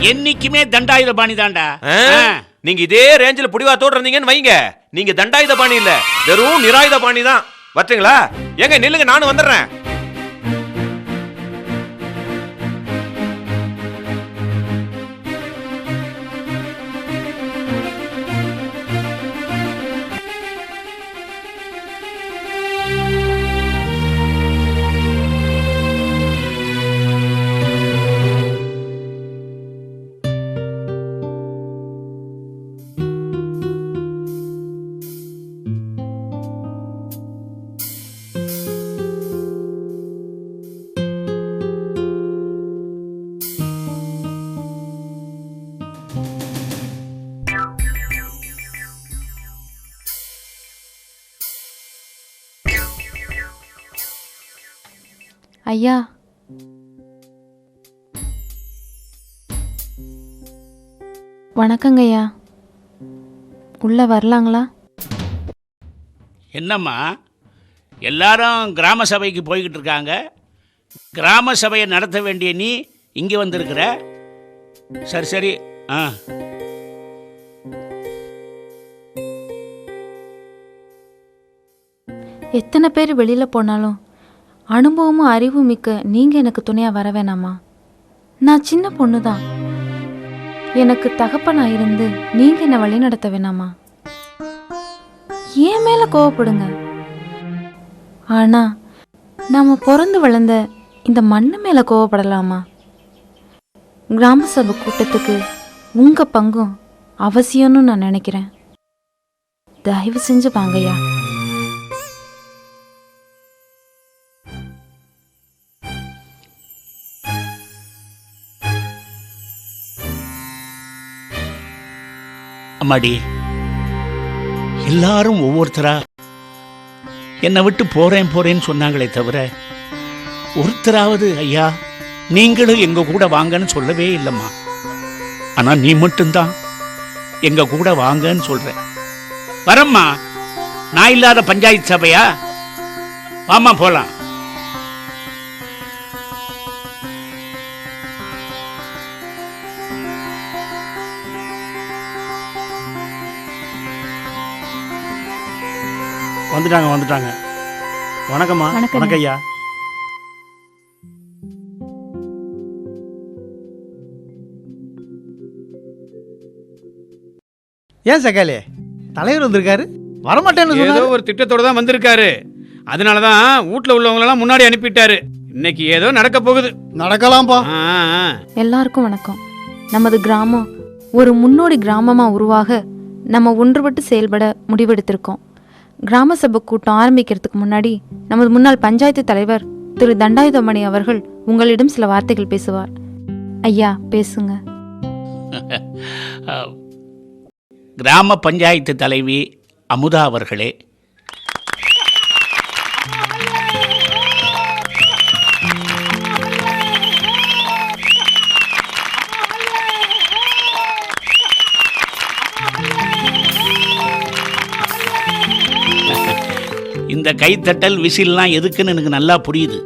[SPEAKER 1] என்னைக்குமே தண்டாயுதபாணி தான்டா.
[SPEAKER 3] நீங்க இதே ரேஞ்சில் புடிவாத்தோடு இருந்தீங்கன்னு வைங்க, நீங்க தண்டாயுத பாணி இல்ல, வெறும் நிராயுத பாணி தான். வரட்டுங்களா? ஏங்க நில்லுங்க, நானும் வந்துடுறேன்.
[SPEAKER 9] ஐயா, வணக்கங்க ஐயா. உள்ள வரலாங்களா?
[SPEAKER 1] என்னம்மா எல்லாரும் கிராம சபைக்கு போய்கிட்டு இருக்காங்க, கிராம சபையை நடத்த வேண்டிய நீ இங்கே வந்திருக்கிற? சரி சரி.
[SPEAKER 9] எத்தனை பேர் வெளியில போனாலும் அனுபவமும் அறிவும் மிக்க நீங்க எனக்கு துணையா வர வேணாமா? நான் சின்ன பொண்ணு தான். எனக்கு தகப்பனா இருந்து நீங்க என்ன வழி நடத்த வேணாமா? ஏன் மேல கோவப்படுங்க, ஆனா நாம பிறந்து வளர்ந்த இந்த மண்ணு மேல கோவப்படலாமா? கிராம சபை கூட்டத்துக்கு உங்க பங்கும் அவசியம்னு நான் நினைக்கிறேன். தயவு செஞ்சு வாங்கய்யா.
[SPEAKER 1] அம்மாடி, எல்லாரும் ஒவ்வொருத்தரா என்னை விட்டு போறேன் போறேன்னு சொன்னாங்களே தவிர ஒருத்தராவது ஐயா நீங்களும் எங்க கூட வாங்கன்னு சொல்லவே இல்லைம்மா. ஆனா நீ மட்டும்தான் எங்க கூட வாங்கன்னு சொல்ற. வரம்மா, நான் இல்லாத பஞ்சாயத்து சபையா? வாமா போலாம்.
[SPEAKER 17] வந்துட்டாங்க வந்துட்டாங்க. வணக்கம்மா. வணக்கம் ஐயா.
[SPEAKER 4] ஏன் சகாலே தலைவர் வந்திருக்காரு? வரமாட்டேன்னு
[SPEAKER 11] ஏதோ ஒரு திட்டத்தோட தான் வந்திருக்காரு. அதனாலதான் வீட்டுல உள்ளவங்களெல்லாம் முன்னாடி அனுப்பிட்டாரு. இன்னைக்கு ஏதோ நடக்க போகுது.
[SPEAKER 4] நடக்கலாம்பா.
[SPEAKER 9] எல்லாருக்கும் வணக்கம். நமது கிராமம் ஒரு முன்னோடி கிராமமா உருவாக நம்ம ஒன்றுபட்டு செயல்பட முடிவெடுத்திருக்கோம். கிராம சபை கூட்டம் ஆரம்பிக்கிறதுக்கு முன்னாடி நமது முன்னாள் பஞ்சாயத்து தலைவர் திரு தண்டாயுதமணி அவர்கள் உங்களிடம் சில வார்த்தைகள் பேசுவார். ஐயா, பேசுங்க.
[SPEAKER 1] கிராம பஞ்சாயத்து தலைவி அமுதா அவர்களே, இந்த கைத்தட்டல் விசில்லாம் எதுக்குன்னு எனக்கு நல்லா புரியுது.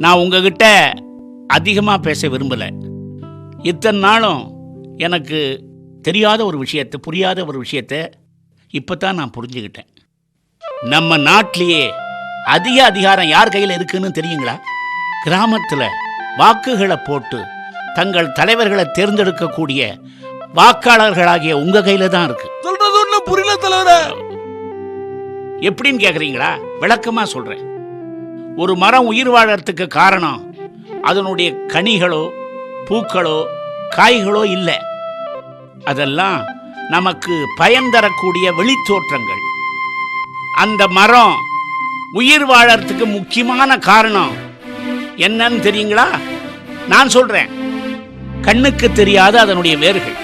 [SPEAKER 1] நான் உங்ககிட்ட அதிகமாக பேச விரும்பலை. இத்தனை நாளும் எனக்கு தெரியாத ஒரு விஷயத்தை, புரியாத ஒரு விஷயத்தை இப்போ தான் நான் புரிஞ்சுக்கிட்டேன். நம்ம நாட்டிலேயே அதிக அதிகாரம் யார் கையில் இருக்குன்னு தெரியுங்களா? கிராமத்தில் வாக்குகளை போட்டு தங்கள் தலைவர்களை தேர்ந்தெடுக்கக்கூடிய வாக்காளர்களாகிய உங்கள் கையில் தான் இருக்கு.
[SPEAKER 7] சொல்றது ஒன்றும் புரியல தலைவர.
[SPEAKER 1] எப்படின்னு கேட்குறீங்களா? விளக்கமாக சொல்கிறேன். ஒரு மரம் உயிர் வாழறதுக்கு காரணம் அதனுடைய கனிகளோ பூக்களோ காய்களோ இல்லை. அதெல்லாம் நமக்கு பயன் தரக்கூடிய வெளித்தோற்றங்கள். அந்த மரம் உயிர் வாழறதுக்கு முக்கியமான காரணம் என்னன்னு தெரியுங்களா? நான் சொல்கிறேன். கண்ணுக்கு தெரியாத அதனுடைய வேர்கள்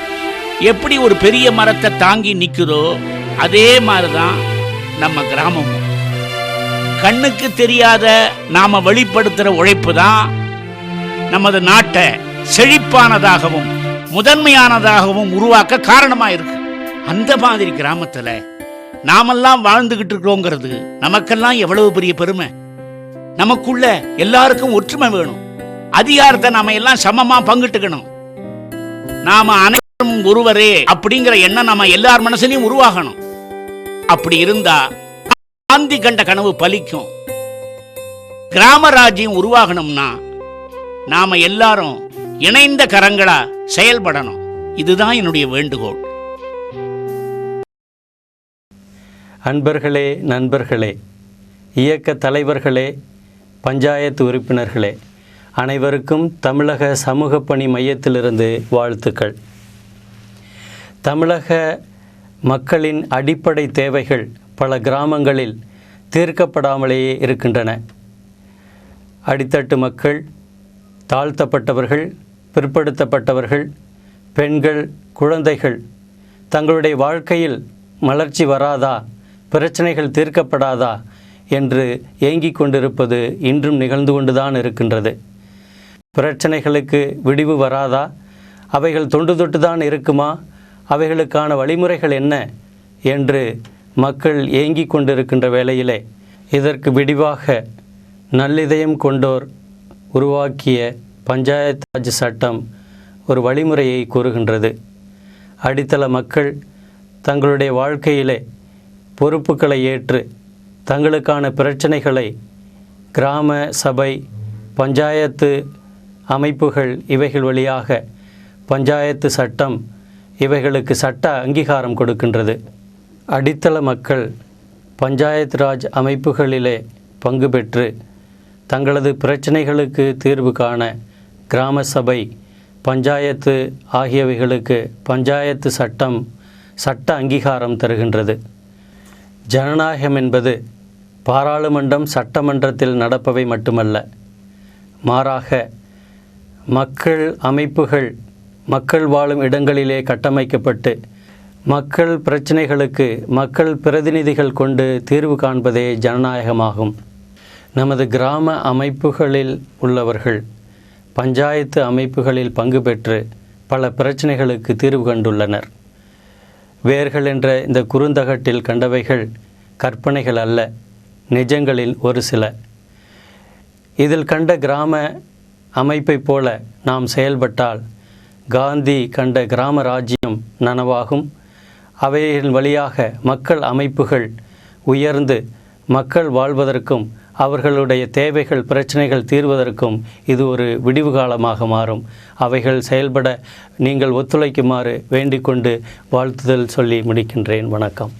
[SPEAKER 1] எப்படி ஒரு பெரிய மரத்தை தாங்கி நிற்குதோ அதே மாதிரி தான் நம்ம கிராமம். கண்ணுக்கு தெரியாத நாம வெளிப்படுத்துகிற உழைப்பு தான் நமது நாட்டை செழிப்பானதாகவும் முதன்மையானதாகவும் உருவாக்க காரணமாக இருக்கு. அந்த மாதிரி கிராமத்தில் நாமெல்லாம் வாழ்ந்துகிட்டு இருக்கிறோங்கிறது நமக்கெல்லாம் எவ்வளவு பெரிய பெருமை. நமக்குள்ள எல்லாருக்கும் ஒற்றுமை வேணும். அதிகாரத்தை நாம எல்லாம் சமமா பங்கிட்டுக்கணும். நாம அனைவரும் ஒருவரே அப்படிங்கிற எண்ணம் நம்ம எல்லார் மனசுலயும் உருவாகணும். அப்படி இருந்தா காந்தி கண்ட கனவு பலிக்கும். கிராம ராஜ்யம் உருவாகணும்னா நாம எல்லாரும் இணைந்த கரங்களா செயல்படணும். இதுதான் என்னுடைய வேண்டுகோள்.
[SPEAKER 20] அன்பர்களே, நண்பர்களே, இயக்க தலைவர்களே, பஞ்சாயத்து உறுப்பினர்களே, அனைவருக்கும் தமிழக சமூக பணி மையத்திலிருந்து வாழ்த்துக்கள். தமிழக மக்களின் அடிப்படை தேவைகள் பல கிராமங்களில் தீர்க்கப்படாமலேயே இருக்கின்றன. அடித்தட்டு மக்கள், தாழ்த்தப்பட்டவர்கள், பிற்படுத்தப்பட்டவர்கள், பெண்கள், குழந்தைகள் தங்களுடைய வாழ்க்கையில் மலர்ச்சி வராதா, பிரச்சனைகள் தீர்க்கப்படாதா என்று ஏங்கிக் கொண்டிருப்பது இன்றும் நிகழ்ந்து கொண்டுதான் இருக்கின்றது. பிரச்சனைகளுக்கு விடிவு வராதா, அவைகள் தொண்டு தொட்டு தான் இருக்குமா, அவைகளுக்கான வழிமுறைகள் என்ன என்று மக்கள் ஏங்கிக் கொண்டிருக்கின்ற வேளையிலே இதற்கு விடிவாக நல்லிதயம் கொண்டோர் உருவாக்கிய பஞ்சாயத்து ராஜ் சட்டம் ஒரு வழிமுறையை கூறுகின்றது. அடித்தள மக்கள் தங்களுடைய வாழ்க்கையிலே பொறுப்புகளை ஏற்று தங்களுக்கான பிரச்சனைகளை கிராம சபை, பஞ்சாயத்து அமைப்புகள் இவைகள் வழியாக பஞ்சாயத்து சட்டம் இவைகளுக்கு சட்ட அங்கீகாரம் கொடுக்கின்றது. அடித்தள மக்கள் பஞ்சாயத்து ராஜ் அமைப்புகளிலே பங்கு பெற்று தங்களது பிரச்சனைகளுக்கு தீர்வு காண கிராம சபை, பஞ்சாயத்து ஆகியவைகளுக்கு பஞ்சாயத்து சட்டம் சட்ட அங்கீகாரம் தருகின்றது. ஜனநாயகம் என்பது பாராளுமன்றம், சட்டமன்றத்தில் நடப்பவை மட்டுமல்ல, மாறாக மக்கள் அமைப்புகள் மக்கள் வாழும் இடங்களிலே கட்டமைக்கப்பட்டு மக்கள் பிரச்சனைகளுக்கு மக்கள் பிரதிநிதிகள் கொண்டு தீர்வு காண்பதே ஜனநாயகமாகும். நமது கிராம அமைப்புகளில் உள்ளவர்கள் பஞ்சாயத்து அமைப்புகளில் பங்கு பெற்று பல பிரச்சனைகளுக்கு தீர்வு கண்டுள்ளனர். வேர்கள் என்ற இந்த குறுந்தகட்டில் கண்டவைகள் கற்பனைகள் அல்ல, நிஜங்களில் ஒரு சில. இதில் கண்ட கிராம அமைப்பை போல நாம் செயல்பட்டால் காந்தி கண்ட கிராம ராஜ்யம் நனவாகும். அவைகளின் வழியாக மக்கள் அமைப்புகள் உயர்ந்து மக்கள் வாழ்வதற்கும் அவர்களுடைய தேவைகள் பிரச்சனைகள் தீர்வதற்கும் இது ஒரு விடிவு காலமாக மாறும். அவைகள் செயல்பட நீங்கள் ஒத்துழைக்குமாறு வேண்டிக் கொண்டு வாழ்த்துதல் சொல்லி முடிக்கின்றேன். வணக்கம்.